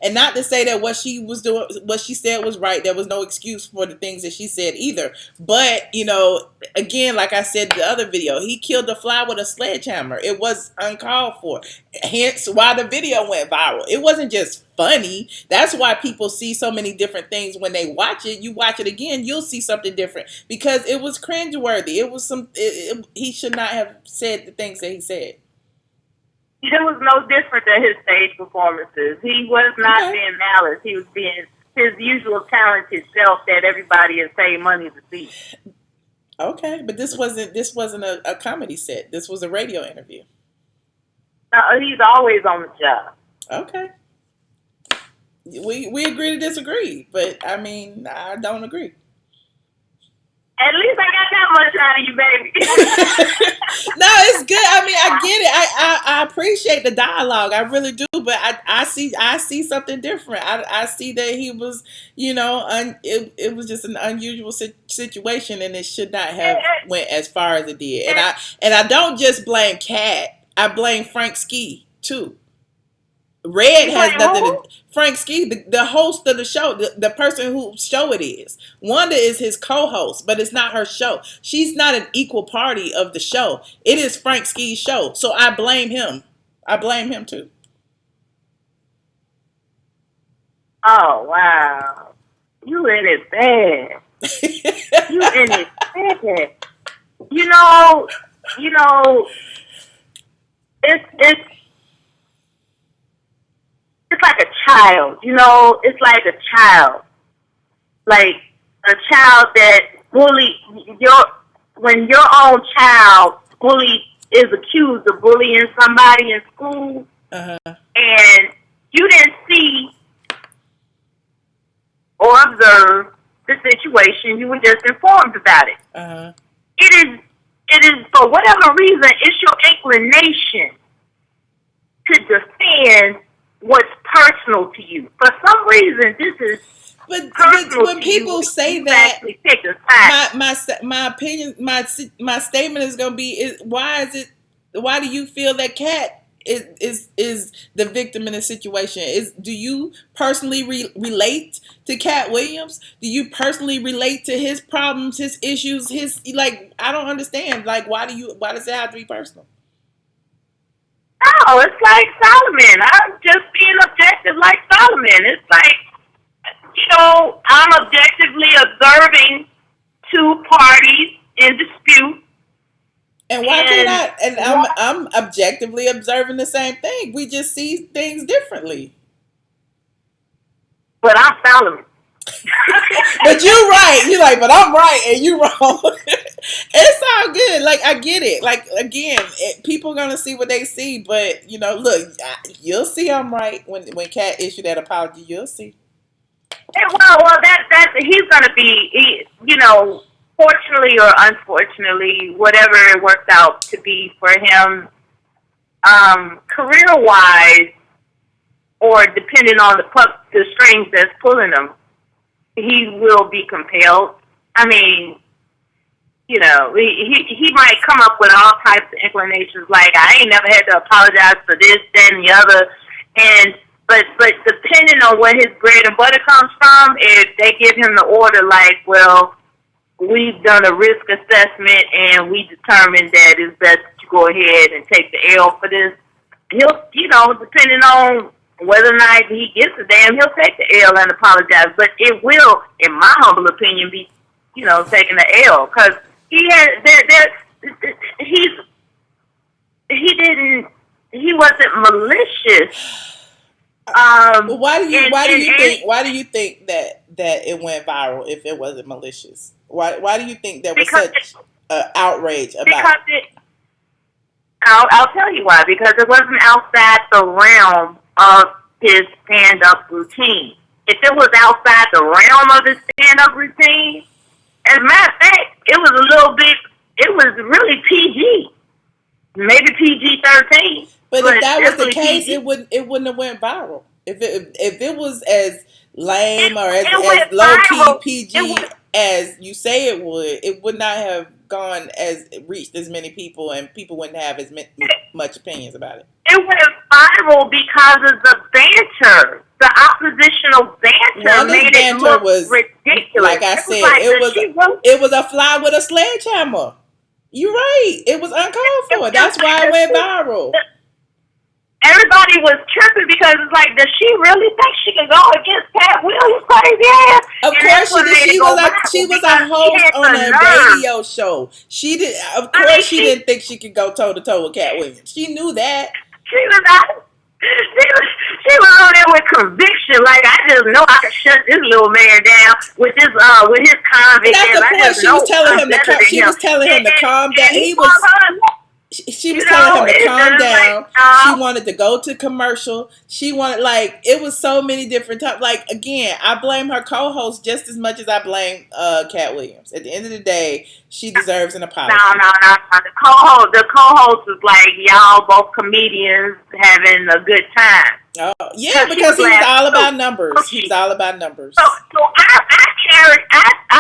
and not to say that what she was doing, what she said was right. There was no excuse for the things that she said either. But again, like I said in the other video, he killed the fly with a sledgehammer. It was uncalled for. Hence why the video went viral. It wasn't just funny. That's why people see so many different things when they watch it. You watch it again, you'll see something different because it was cringeworthy. It was he should not have said the things that he said. it was no different than his stage performances. He was not being malice. He was being his usual talented self that everybody is paying money to see. Okay, but this wasn't a comedy set. This was a radio interview. He's always on the job. Okay. We agree to disagree, but I mean, I don't agree. At least I got that much out of you, baby. No, it's good. I mean, I get it. I appreciate the dialogue. I really do. But I see something different. I see that he was, it was just an unusual situation, and it should not have went as far as it did. And I don't just blame Katt. I blame Frank Ski too. Red has nothing to Frank Ski, the host of the show, the person whose show it is. Wanda is his co-host, but it's not her show. She's not an equal party of the show. It is Frank Ski's show. So I blame him. I blame him too. Oh, wow. You in it bad. You in it bad. It's like a child, it's like a child. Like a child that when your own child is accused of bullying somebody in school, and you didn't see or observe the situation, you were just informed about it. It is for whatever reason, it's your inclination to defend what's personal to you. For some reason, this is personal when to people you. say You that, actually take a side. my opinion, my statement is gonna be: why do you feel that Katt is the victim in this situation? Do you personally relate to Katt Williams? Do you personally relate to his problems, his issues, I don't understand. Like, why does it have to be personal? No, it's like Solomon. I'm just being objective like Solomon. It's like, I'm objectively observing two parties in dispute. And why can't I? And I'm objectively observing the same thing. We just see things differently. But I'm Solomon. But you're right. You're like, but I'm right and you're wrong. It's all good. Like, I get it. Like, again, people are gonna see what they see. But look, you'll see I'm right when Katt issued that apology. You'll see. Well, that's he's gonna be, fortunately or unfortunately, whatever it works out to be for him, career-wise, or depending on the strings that's pulling him, he will be compelled. I mean, he might come up with all types of inclinations, like, I ain't never had to apologize for this, that, and the other, but depending on where his bread and butter comes from, if they give him the order, like, well, we've done a risk assessment and we determined that it's best to go ahead and take the L for this, he'll, depending on whether or not he gets a damn, he'll take the L and apologize. But it will, in my humble opinion, be, taking the L, because he wasn't malicious. Why do you think that it went viral if it wasn't malicious? Why do you think there was such outrage about? Because I'll tell you why. Because it wasn't outside the realm of his stand-up routine. If it was outside the realm of his stand-up routine, as a matter of fact, it was a little bit. It was really PG, maybe PG-13. But if that was the case, PG. it wouldn't have went viral. If it was as lame or as went low key viral. PG as you say it would not have gone as reached as many people, and people wouldn't have as much opinions about it. It went viral because of the banter. The oppositional banter made it look ridiculous. Like I said, it was a fly with a sledgehammer. You're right. It was uncalled for. That's why it went viral. Everybody was tripping because it's like, does she really think she can go against Katt Williams' crazy ass? Of course she did. She was a host on a radio show. She did. Of course, she didn't think she could go toe to toe with Katt Williams. She knew that. She was on there with conviction. Like, I just know I can shut this little man down with his convict. That's the point. She was telling him to. She was telling him to calm down. He was. She was telling him to calm down. She wanted to go to commercial. She wanted, like, it was so many different times. Like, again, I blame her co-host just as much as I blame Katt Williams. At the end of the day, she deserves an apology. No. The co-host was like, y'all both comedians having a good time. Oh, yeah, because he was all about numbers. He was all about numbers. So I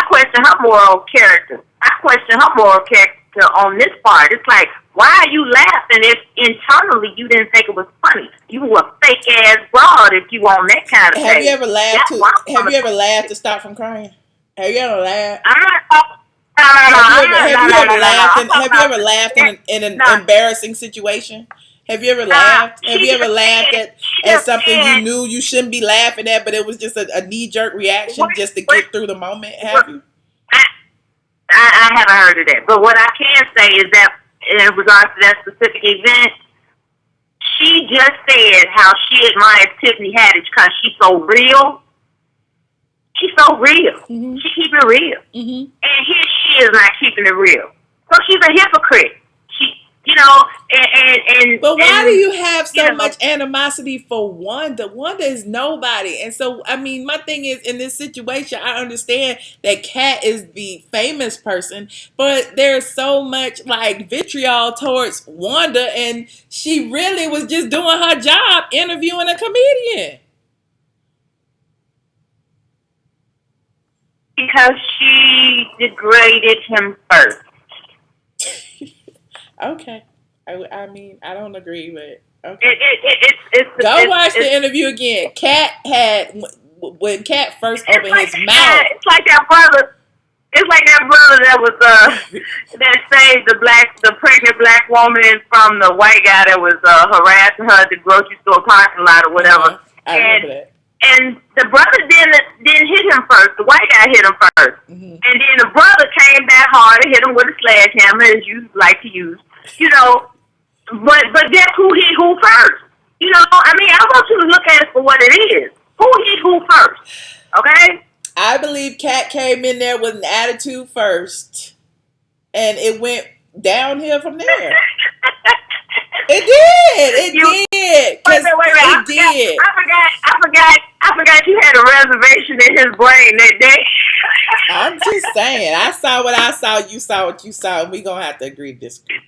question her moral character. I question her moral character on this part. It's like, why are you laughing if internally you didn't think it was funny? You were a fake ass broad if you on that kind of thing. Have you ever laughed to stop from crying? Have you ever laughed? I'm not. Have you ever laughed in an embarrassing situation? Have you ever laughed? Have you ever laughed at something you knew you shouldn't be laughing at, but it was just a knee-jerk reaction just to get through the moment? Have you? I haven't heard of that. But what I can say is that in regards to that specific event, she just said how she admires Tiffany Haddish because she's so real. She's so real. Mm-hmm. She keeps it real. Mm-hmm. And here she is not keeping it real. So she's a hypocrite. But why do you have so much animosity for Wanda? Wanda is nobody. And so, I mean, my thing is, in this situation, I understand that Katt is the famous person, but there's so much, like, vitriol towards Wanda, and she really was just doing her job interviewing a comedian. Because she degraded him first. Okay. I mean, I don't agree, but okay. Go watch the interview again. Katt had, when Katt first opened his mouth. It's like that brother. It's like that brother that was that saved the pregnant black woman from the white guy that was harassing her at the grocery store parking lot or whatever. I remember that. And the brother didn't hit him first. The white guy hit him first. Mm-hmm. And then the brother came back hard and hit him with a sledgehammer, as you like to use. But guess who hit who first? I mean, I want you to look at it for what it is. Who hit who first? Okay? I believe Katt came in there with an attitude first, and it went downhill from there. It did. I forgot you had a reservation in his brain that day. I'm just saying. I saw what I saw. You saw what you saw. And we're going to have to agree to disagree.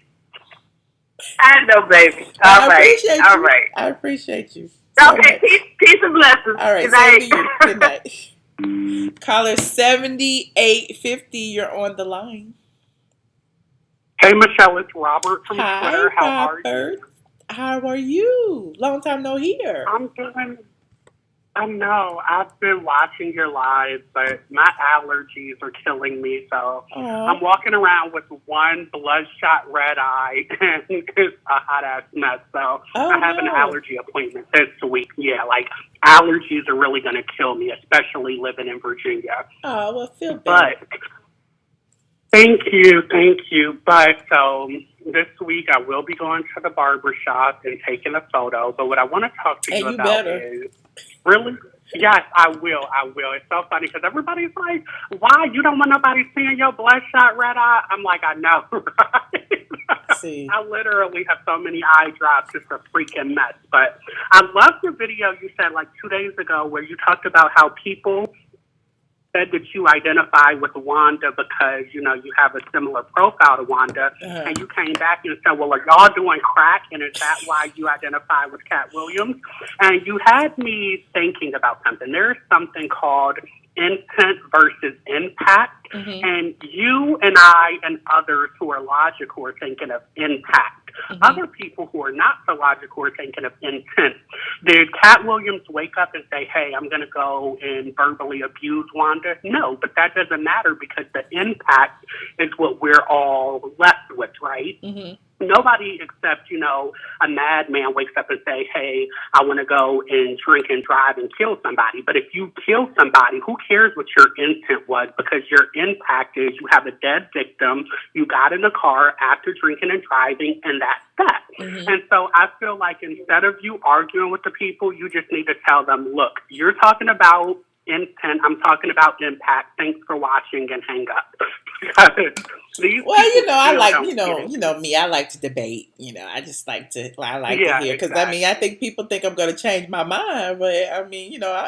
I know, baby. All right. I appreciate you. Okay, peace and blessings. All right, good night. Good night. Caller 7850, you're on the line. Hey, Michelle, it's Robert from Hi, Twitter. How Robert. are you? How are you? Long time no hear. I'm doing. I know. I've been watching your lives, but my allergies are killing me. So I'm walking around with one bloodshot red eye and it's a hot ass mess. So I have an allergy appointment this week. Yeah, like allergies are really going to kill me, especially living in Virginia. Oh, well, feel better. But thank you. But so this week I will be going to the barbershop and taking a photo. But what I want to talk to you about is really, Yes, I will. I will. It's so funny because everybody's like, why? You don't want nobody seeing your bloodshot red eye? I'm like, I know, right? See. I literally have so many eye drops. It's a freaking mess. But I love the video you said like 2 days ago where you talked about how people said that you identify with Wanda because, you know, you have a similar profile to Wanda, and you came back and said, well, are y'all doing crack, and is that why you identify with Katt Williams? And you had me thinking about something. There's something called intent versus impact, and you and I and others who are logical are thinking of impact. Other people who are not so logical are thinking of intent. Did Katt Williams wake up and say, hey, I'm going to go and verbally abuse Wanda? No, but that doesn't matter because the impact is what we're all left with, right? Nobody except, you know, a madman wakes up and say, hey, I want to go and drink and drive and kill somebody. But if you kill somebody, who cares what your intent was? Because your impact is you have a dead victim, you got in a car after drinking and driving, and that's that. And so I feel like instead of you arguing with the people, you just need to tell them, look, you're talking about intent, I'm talking about impact. Thanks for watching, and hang up. Well, you know, I like, you know me, I like to debate, you know, I just like to, to hear, because I mean, I think people think I'm going to change my mind, but I mean, you know,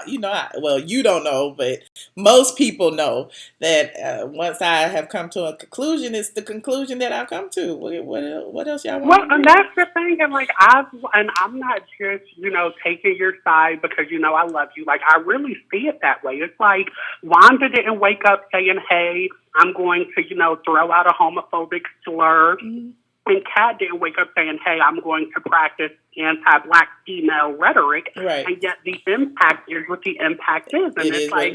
well, you don't know, but most people know that once I have come to a conclusion, it's the conclusion that I've come to. What else y'all want? Well, and that's the thing, and like I'm not just, you know, taking your side because, you know, I love you. Like, I really see it that way. It's like Wanda didn't wake up saying, hey, I'm going to, you know, throw out a homophobic slur. And Katt didn't wake up saying, hey, I'm going to practice anti-black female rhetoric. Right. And yet the impact is what the impact is. And it's like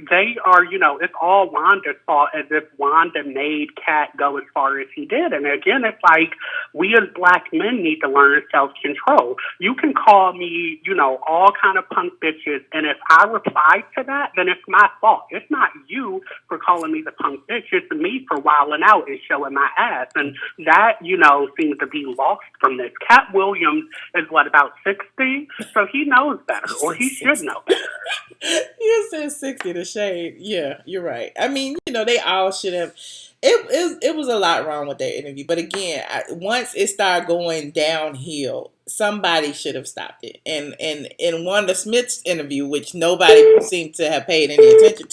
they are, you know, it's all Wanda's fault, as if Wanda made Katt go as far as he did. And again, it's like we as black men need to learn self-control. You can call me, you know, all kind of punk bitches, and if I reply to that, then it's my fault. It's not you for calling me the punk bitch. It's me for wilding out and showing my ass. And that, you know, seems to be lost from this. Katt Williams is, what, about 60? So he knows better, or he should know better. You said 60 to shade. Yeah, you're right. I mean, you know, they all should have. It was a lot wrong with that interview. But again, once it started going downhill, somebody should have stopped it. And in Wanda Smith's interview, which nobody seemed to have paid any attention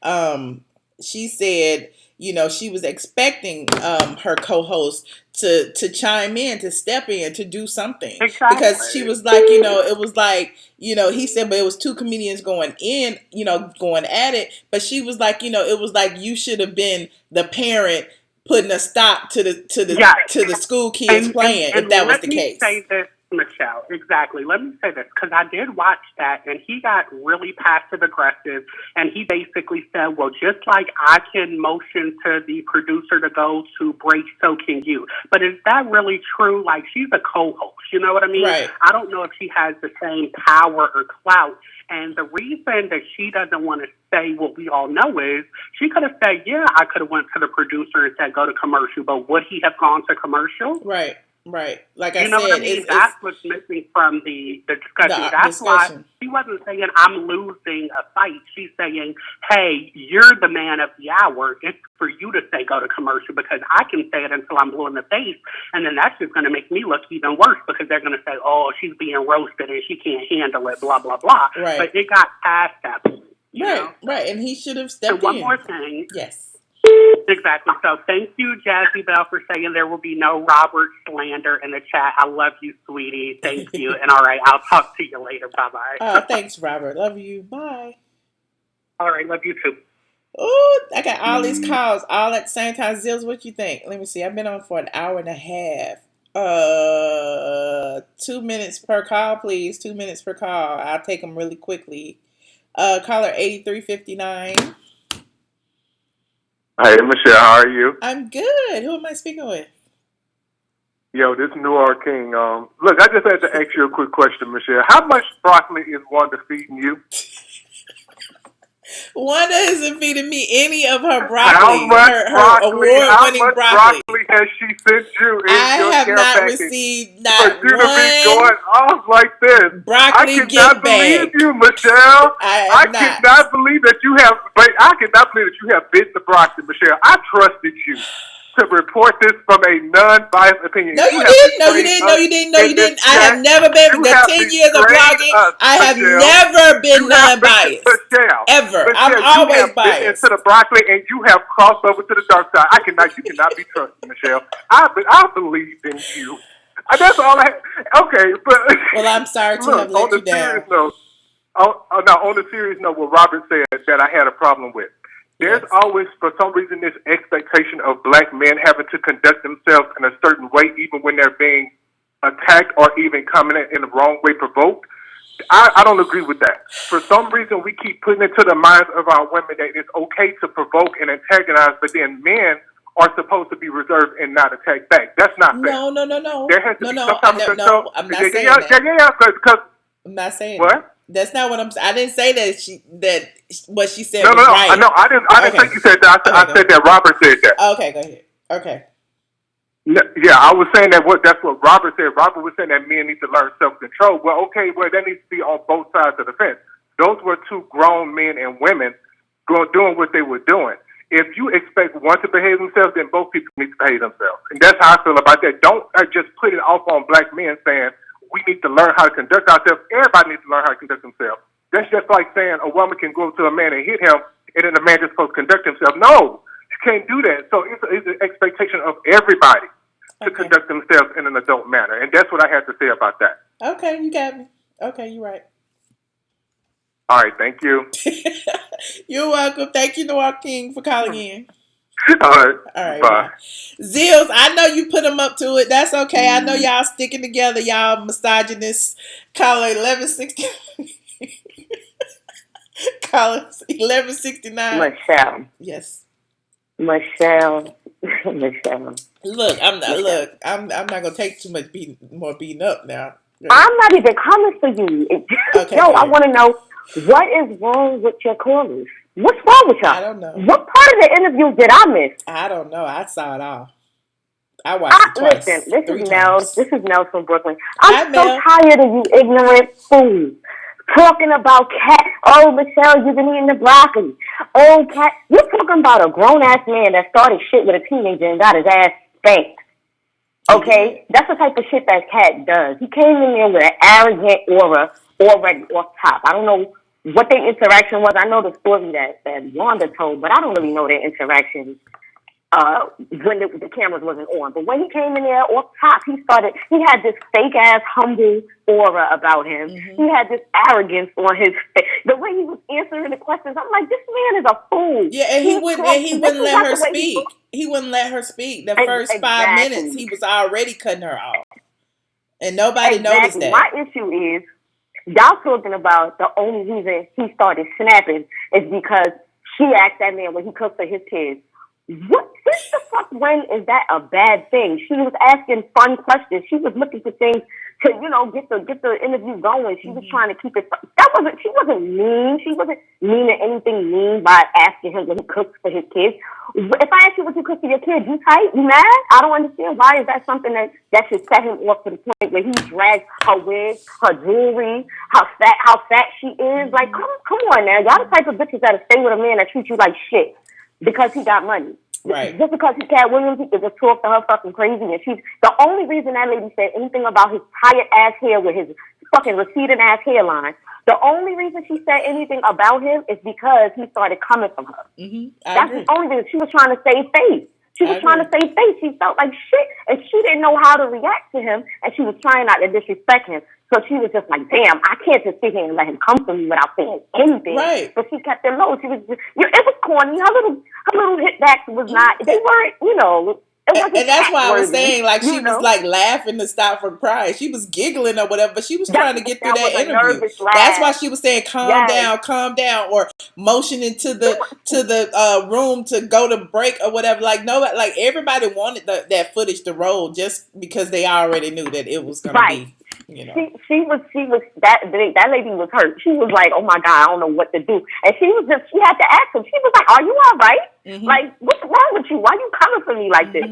to, she said, you know, she was expecting her co-host to chime in, to step in, to do something. Exactly. Because she was like, you know, it was like, you know, he said, but it was two comedians going in, you know, going at it. But she was like, you know, it was like you should have been the parent putting a stop to the school kids playing, if that was the case. Let me say this, Michelle. Exactly. Let me say this, because I did watch that, and he got really passive aggressive, and he basically said, well, just like I can motion to the producer to go to break, so can you. But is that really true? Like, she's a co-host, you know what I mean? Right. I don't know if she has the same power or clout. And the reason that she doesn't want to say what we all know is she could have said, yeah, I could have went to the producer and said, go to commercial, but would he have gone to commercial? Right. Right. Like I said, you know what I mean? That's what's missing from the discussion. That's why she wasn't saying, I'm losing a fight. She's saying, hey, you're the man of the hour. It's for you to say go to commercial, because I can say it until I'm blue in the face, and then that's just going to make me look even worse, because they're going to say, oh, she's being roasted and she can't handle it, blah, blah, blah. Right. But it got past that point. Right. And he should have stepped in. And one more thing. Yes. Exactly. So thank you, Jazzy Bell, for saying there will be no Robert slander in the chat. I love you, sweetie. Thank you. And all right, I'll talk to you later. Bye-bye. Thanks, Robert. Love you. Bye. All right, love you too. Oh, I got all these calls all at the same time. Zills, what you think? Let me see. I've been on for an hour and a half. 2 minutes per call, please. 2 minutes per call. I'll take them really quickly. Caller 8359. Hey, Michelle, how are you? I'm good. Who am I speaking with? Yo, this is New York King. Look, I just had to ask you a quick question, Michelle. How much broccoli is Wanda feeding you? Wanda hasn't feeding me any of her How broccoli, much her broccoli? How award-winning much broccoli. broccoli has she sent you in I your have care not package received for not you to be one going off like this? I broccoli cannot gift believe bag. you, Michelle. I I have not. cannot believe that you have. But I cannot believe that you have bit the broccoli, Michelle. I trusted you to report this from a non-biased opinion. No, You you have didn't. No, you betrayed didn't. No, us you didn't. No, in you this didn't. I have chat. never been in You the have 10 years of betrayed blogging. us, I have Michelle. never been You have non-biased. Michelle. Ever. I'm Michelle, you always have been into biased. the broccoli and you have crossed over to the dark side. You cannot be trusted, Michelle. I believed in you. That's all I. Okay, but Well, I'm sorry to have look. On let the you serious down. note, on the serious note, what Robert said that I had a problem with. There's Yes. always, for some reason, this expectation of black men having to conduct themselves in a certain way, even when they're being attacked or even coming in the wrong way, provoked. I don't agree with that. For some reason, we keep putting into the minds of our women that it's okay to provoke and antagonize, but then men are supposed to be reserved and not attack back. That's not fair. No, no, no, no. There has to No, be no. some type of control. No, I'm not saying that. Because I'm not saying that. what? That's not what I'm saying. I didn't say that what she said No, was no, right. no. I didn't think you said that. I said that Robert said that. Okay, go ahead. Okay. Yeah, I was saying that's what Robert said. Robert was saying that men need to learn self-control. Well, okay, that needs to be on both sides of the fence. Those were two grown men and women doing what they were doing. If you expect one to behave themselves, then both people need to behave themselves. And that's how I feel about that. Don't just put it off on black men saying we need to learn how to conduct ourselves. Everybody needs to learn how to conduct themselves. That's just like saying a woman can go to a man and hit him, and then the man just supposed to conduct himself. No, you can't do that. So it's an expectation of everybody to conduct themselves in an adult manner. And that's what I had to say about that. Okay, you got me. Okay, you're right. All right, thank you. You're welcome. Thank you, Noir King, for calling in. All right, All right, bye. Zills, I know you put them up to it. That's okay. I know y'all sticking together. Y'all misogynists. Call it 1160. Call it 1169. Michelle. Yes. Michelle. Look, I'm not gonna take too much more beating up now. I'm not even coming for you. Okay, no, I want to know what is wrong with your callers. What's wrong with y'all? I don't know. What part of the interview did I miss? I don't know. I saw it all. I watched it twice. Listen, this three is Mel. times. This is Mel from Brooklyn. I'm Hi, so Mel. tired of you ignorant fools talking about Katt. Oh, Michelle, you've been eating the broccoli. Oh, Katt. You're talking about a grown-ass man that started shit with a teenager and got his ass spanked. Okay? That's the type of shit that Katt does. He came in there with an arrogant aura already off top. I don't know what their interaction was. I know the story that Wanda told, but I don't really know their interaction when the cameras wasn't on. But when he came in there off top, he had this fake ass humble aura about him. Mm-hmm. He had this arrogance on his face. The way he was answering the questions, I'm like, this man is a fool. Yeah, and he wouldn't let her speak. He wouldn't let her speak. The first 5 minutes, he was already cutting her off. And nobody noticed that. My issue is, y'all talking about the only reason he started snapping is because she asked that man when he cooked for his kids. What? Since the fuck when is that a bad thing? She was asking fun questions. She was looking for things to, get the interview going. She was trying to keep it. She wasn't mean. She wasn't meaning anything mean by asking him when he cooks for his kids. If I ask you what you cook for your kids, you tight? You mad? I don't understand. Why is that something that should set him off to the point where he drags her wig, her jewelry, how fat she is? Like, come on now. Y'all the type of bitches that'll stay with a man that treats you like shit because he got money. Right. Just because he Katt Williams, he could just talk to her fucking crazy. And she's the only reason that lady said anything about his tired ass hair with his fucking receding ass hairline. The only reason she said anything about him is because he started coming from her. Mm-hmm. That's the only reason. She was trying to save face. She was trying to save face. She felt like shit, and she didn't know how to react to him, and she was trying not to disrespect him. So she was just like, damn, I can't just sit here and let him come for me without saying anything. Right. But she kept it low. She was just, it was corny. Her little hit backs was not, they weren't, it wasn't. And that's why I was saying, like, she was like laughing to stop from crying. She was giggling or whatever, but she was trying to get through that interview. That's why she was saying, calm down, or motioning to the room to go to break or whatever. Like, nobody, like, everybody wanted that footage to roll just because they already knew that it was going to be. You know. She was that lady was hurt. She was like, oh my God, I don't know what to do. And she had to ask him. She was like, are you all right? Mm-hmm. Like, what's wrong with you? Why you coming for me like this?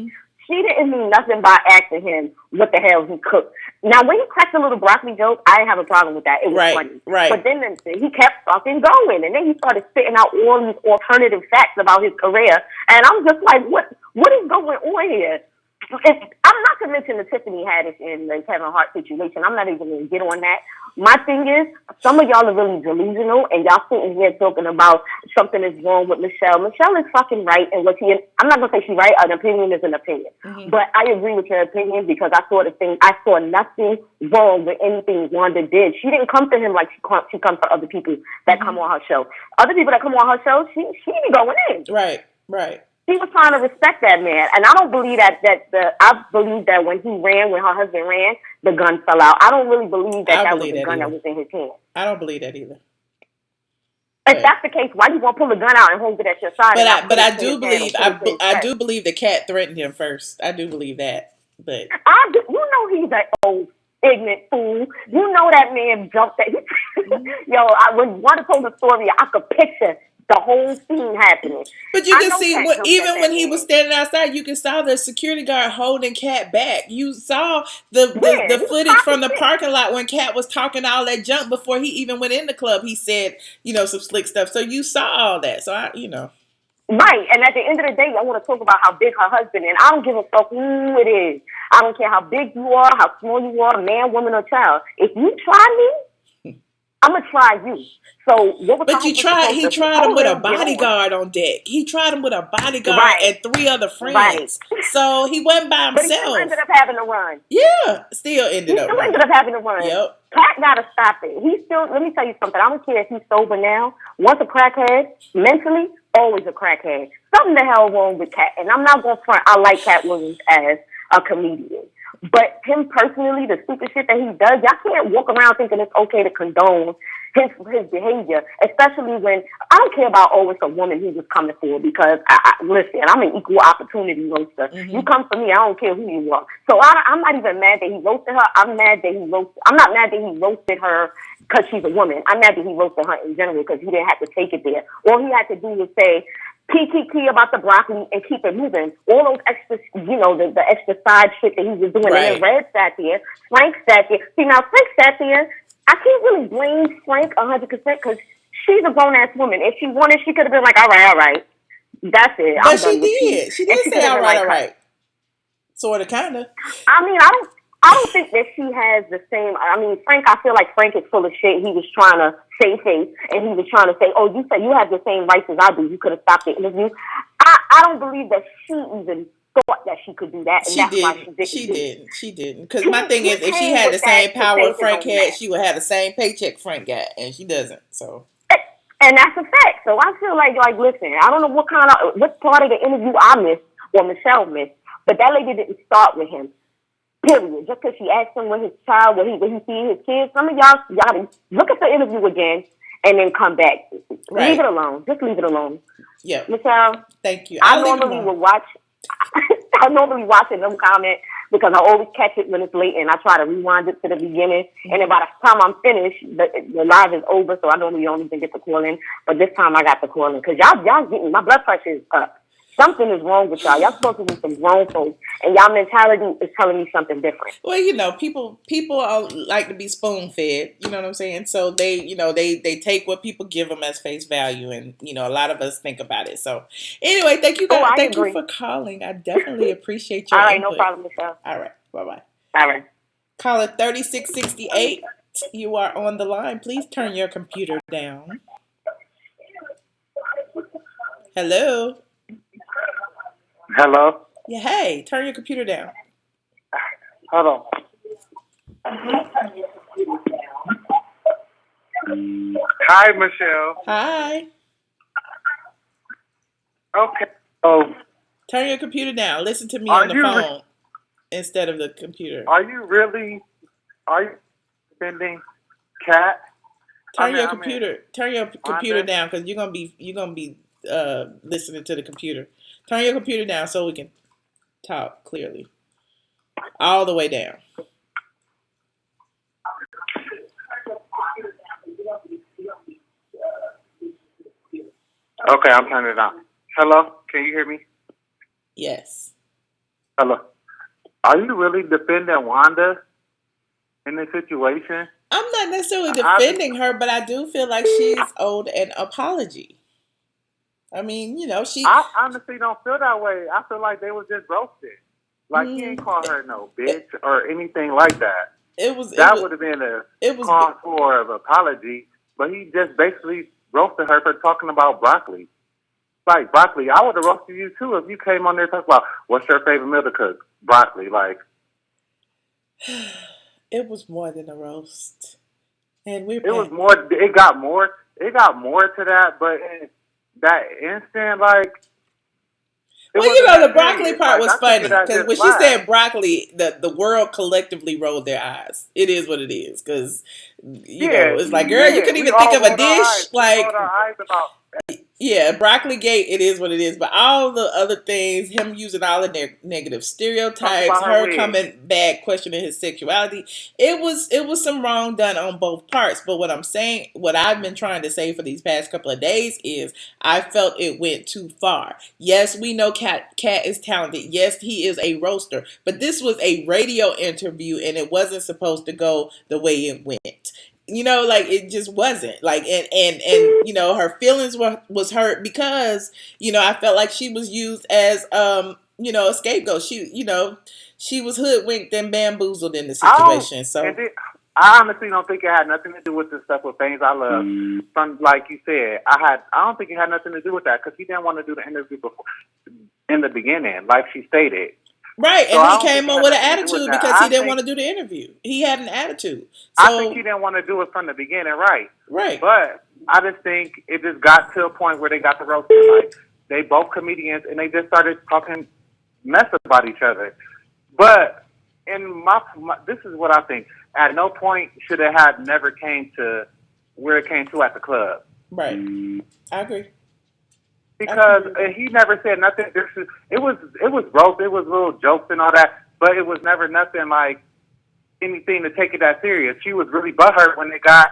She didn't mean nothing by asking him what the hell he cooked. Now, when he cracked a little broccoli joke, I didn't have a problem with that. It was funny. Right. But then he kept fucking going. And then he started spitting out all these alternative facts about his career. And I'm just like, what is going on here? I'm not to mention the Tiffany Haddish and the Kevin Hart situation. I'm not even going to get on that. My thing is, some of y'all are really delusional, and y'all sitting here talking about something is wrong with Michelle. Michelle is fucking right, and I'm not going to say she's right. An opinion is an opinion. But I agree with your opinion because I saw nothing wrong with anything Wanda did. She didn't come to him like she comes to other people that come on her show. Other people that come on her show, she be going in. Right. She was trying to respect that man, and I don't believe I believe that when her husband ran, the gun fell out. I don't really believe that was the gun that was in his hand. I don't believe that either. If that's the case, why you gonna pull the gun out and hold it at your side? But I do believe the cat threatened him first. I do believe that. But you know he's an old ignorant fool. You know that man jumped at when Wanda told the story, I could picture the whole scene happening. But you can see even when he was standing outside, you can saw the security guard holding Katt back. You saw the footage from the parking lot when Katt was talking all that junk before he even went in the club. He said, some slick stuff. So you saw all that. So Right, and at the end of the day, I want to talk about how big her husband is. I don't give a fuck who it is. I don't care how big you are, how small you are, man, woman, or child. If you try me, I'm gonna try you. So he tried him with a bodyguard on deck. He tried him with a bodyguard and 3 other friends. Right. So he wasn't by himself. But he still ended up having to run. Yeah, still ended up having to run. Yep. Katt gotta stop it. Let me tell you something. I don't care if he's sober now. Once a crackhead, mentally, always a crackhead. Something the hell wrong with Katt. And I'm not gonna front. I like Katt Williams as a comedian. But him personally, the stupid shit that he does, y'all can't walk around thinking it's okay to condone his behavior, especially when I don't care about it's a woman he was coming for because listen, I'm an equal opportunity roaster. You come for me, I don't care who you are. So I'm not even mad that he roasted her. I'm not mad that he roasted her because she's a woman. I'm mad that he roasted her in general because he didn't have to take it there. All he had to do was say PTT about the broccoli and keep it moving. All those extra, the extra side shit that he was doing. Right. And then Red sat there, Frank sat there. See, now Frank sat there. I can't really blame Frank 100% because she's a grown-ass woman. If she wanted, she could have been like, all right. That's it. But she did. She did say all right. Sort of, kind of. I mean, I don't think that she has the same. I mean, Frank, I feel like Frank is full of shit. He was trying to save face, and he was trying to say, "Oh, you said you have the same rights as I do. You could have stopped the interview." I don't believe that she even thought that she could do that. And she didn't. Because my thing is, if she had the same power Frank had, she would have the same paycheck Frank got, and she doesn't. So. And that's a fact. So I feel like listen, I don't know what part of the interview I missed or Michelle missed, but that lady didn't start with him. Period. Just because she asked him when his child, when he see his kids. Some of y'all look at the interview again and then come back. Right. Leave it alone. Just leave it alone. Yeah. Michelle. Thank you. I normally will watch. I normally watch in them comments because I always catch it when it's late and I try to rewind it to the beginning. And then by the time I'm finished, the live is over. So I normally don't even get to call in. But this time I got to call in because y'all getting my blood pressure is up. Something is wrong with y'all. Y'all supposed to be some grown folks, and y'all mentality is telling me something different. Well, people like to be spoon fed. You know what I'm saying? So they take what people give them as face value, and a lot of us think about it. So anyway, thank you guys. Thank you for calling. I definitely appreciate your All right, input. no problem, Michelle. All right, bye. All right. Caller 3668. You are on the line. Please turn your computer down. Hello. Hello? Yeah, hey, turn your computer down. Hold on. Hi, Michelle. Hi. Okay. Oh. Turn your computer down. Listen to me on the phone instead of the computer. Are you spending Katt? Turn your computer down because you're gonna be listening to the computer. Turn your computer down so we can talk clearly. All the way down. Okay, I'm turning it on. Hello, can you hear me? Yes. Hello. Are you really defending Wanda in this situation? I'm not necessarily defending her, but I do feel like she's owed an apology. I mean, I honestly don't feel that way. I feel like they was just roasted. Like he ain't call her no bitch or anything like that. That would have been a call for an apology, but he just basically roasted her for talking about broccoli. Like broccoli, I would have roasted you too if you came on there talking about what's your favorite meal to cook? Broccoli, like. It was more than a roast, and it was more. It got more. It got more to that, but in that instant, like. Well, the broccoli part was funny because when she said broccoli, the world collectively rolled their eyes. It is what it is because it's like, girl, you couldn't even think of a dish. Like, yeah, broccoli gate. It is what it is. But all the other things, him using all the negative stereotypes, her coming back questioning his sexuality, it was some wrong done on both parts. But what I'm saying, what I've been trying to say for these past couple of days is, I felt it went too far. Yes, we know Katt is talented. Yes, he is a roaster. But this was a radio interview, and it wasn't supposed to go the way it went. Like it just wasn't like, and her feelings was hurt because I felt like she was used as a scapegoat. She was hoodwinked and bamboozled in the situation. I honestly don't think it had nothing to do with the stuff with Things I Love. From like you said, I don't think it had nothing to do with that because he didn't want to do the interview before in the beginning, like she stated. Right, so and he came on with an attitude because he didn't want to do the interview. He had an attitude. So, I think he didn't want to do it from the beginning, right? Right. But I just think it just got to a point where they got the roasting. Like, they both comedians, and they just started talking mess about each other. But in this is what I think. At no point should it have never came to where it came to at the club. Right. I agree. Because he never said nothing. It was roast. It was little jokes and all that, but it was never nothing like anything to take it that serious. She was really butthurt when it got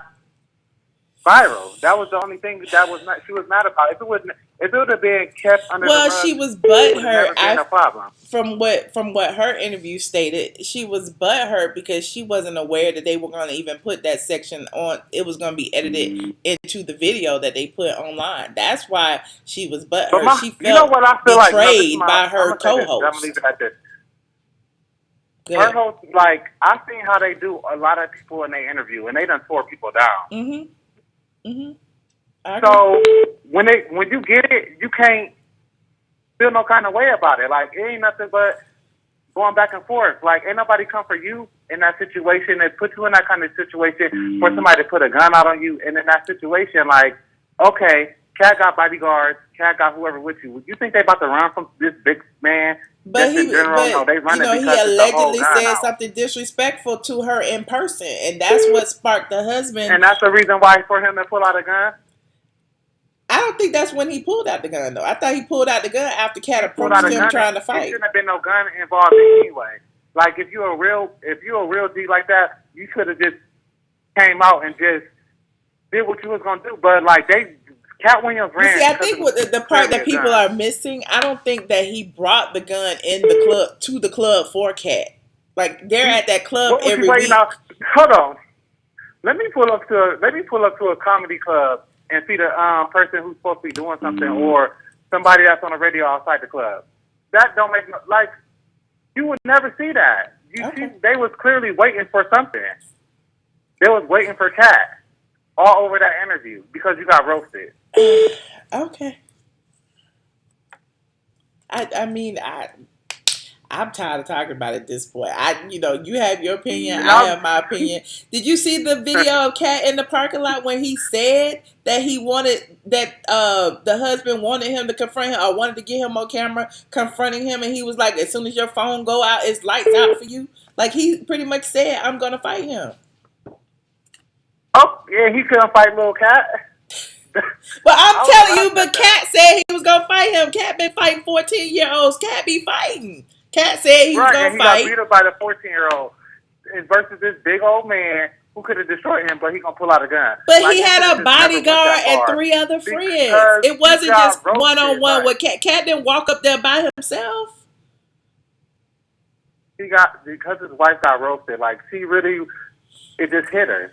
viral. That was the only thing she was mad about. If it would have been kept under the rug, she was butthurt. No problem. From what her interview stated, she was butthurt because she wasn't aware that they were going to even put that section on. It was going to be edited into the video that they put online. That's why she was butthurt. She felt betrayed by her co-host. I'm gonna leave it at this. Her host, like, I've seen how they do a lot of people in their interview, and they done tore people down. So when you get it, you can't feel no kind of way about it. Like, it ain't nothing but going back and forth. Like, ain't nobody come for you in that situation and put you in that kind of situation for somebody to put a gun out on you. And in that situation, like, okay, Katt got bodyguards, Katt got whoever with you. You think they about to run from this big man? But he allegedly said something disrespectful to her in person, and that's what sparked the husband. And that's the reason why for him to pull out a gun? I don't think that's when he pulled out the gun, though. I thought he pulled out the gun after Katt approached him trying to fight. There shouldn't have been no gun involved anyway. Like, if you're a real G like that, you should have just came out and just did what you was gonna do. But like Katt Williams ran. See, I think what the part that people are missing, I don't think that he brought the gun in the club to the club for Katt. Like, they're at that club every week. Hold on. Let me pull up to a comedy club and see the person who's supposed to be doing something or somebody that's on the radio outside the club. That don't make you would never see that. They was clearly waiting for something. They was waiting for Katt all over that interview because you got roasted. Okay. I'm tired of talking about it at this point. You have your opinion. I have my opinion. Did you see the video of Katt in the parking lot when he said that the husband wanted him to confront him or wanted to get him on camera confronting him, and he was like, as soon as your phone go out, it's lights out for you? Like, he pretty much said, I'm going to fight him. Oh, yeah, he couldn't fight little Katt. Well, I'm telling you, but Katt said he was going to fight him. Katt been fighting 14-year-olds. Katt be fighting. Katt said he was going to fight. He got beat up by the 14-year-old versus this big old man who could have destroyed him, but he gonna pull out a gun. But like, he had a bodyguard and 3 other friends. It wasn't just one-on-one with Katt. Katt didn't walk up there by himself. Because his wife got roasted. Like, she really, it just hit her.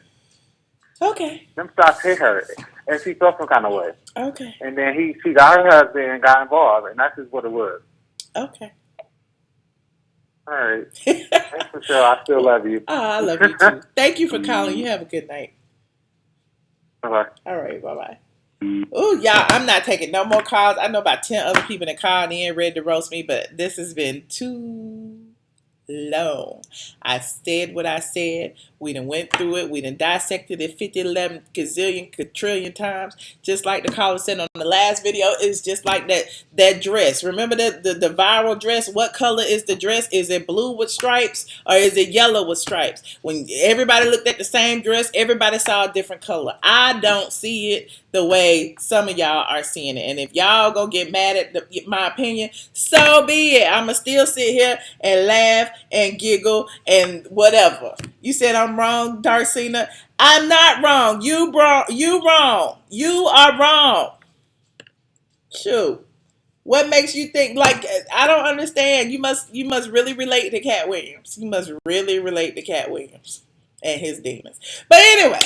Okay. Them shots hit her, and she felt some kind of way. Okay. And then she got her husband and got involved, and that's just what it was. Okay. All right. Thanks for sure. I still love you. Oh, I love you too. Thank you for calling. You have a good night. Bye-bye. All right. Bye-bye. Ooh, y'all, I'm not taking no more calls. I know about 10 other people that called in ready to roast me, but this has been too long. I said what I said. We done went through it. We done dissected it 50, 11, gazillion, quadrillion times. Just like the caller said on the last video, it's just like that dress. Remember the viral dress? What color is the dress? Is it blue with stripes or is it yellow with stripes? When everybody looked at the same dress, everybody saw a different color. I don't see it the way some of y'all are seeing it. And if y'all gonna get mad at my opinion, so be it. I'ma still sit here and laugh and giggle and whatever. You said I'm wrong, Darcina. I'm not wrong. You wrong. You wrong. You are wrong. Shoot. What makes you think like I don't understand? You must really relate to Katt Williams. You must really relate to Katt Williams and his demons. But anyway,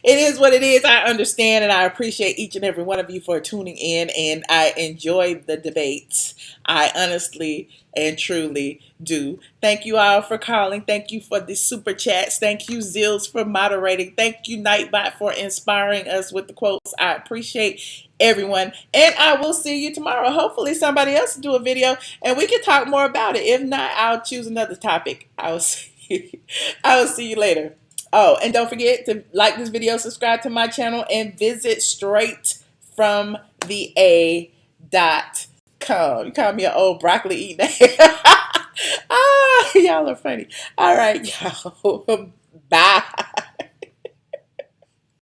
it is what it is. I understand and I appreciate each and every one of you for tuning in, and I enjoy the debates. I honestly and truly do. Thank you all for calling. Thank you for the super chats. Thank you, Zills, for moderating. Thank you, Nightbot, for inspiring us with the quotes. I appreciate everyone, and I will see you tomorrow. Hopefully somebody else will do a video and we can talk more about it. If not, I'll choose another topic. I will see you later. Oh, and don't forget to like this video, subscribe to my channel, and visit straightfromtheA.com. You call me an old broccoli eating. Y'all are funny. All right, y'all. Bye.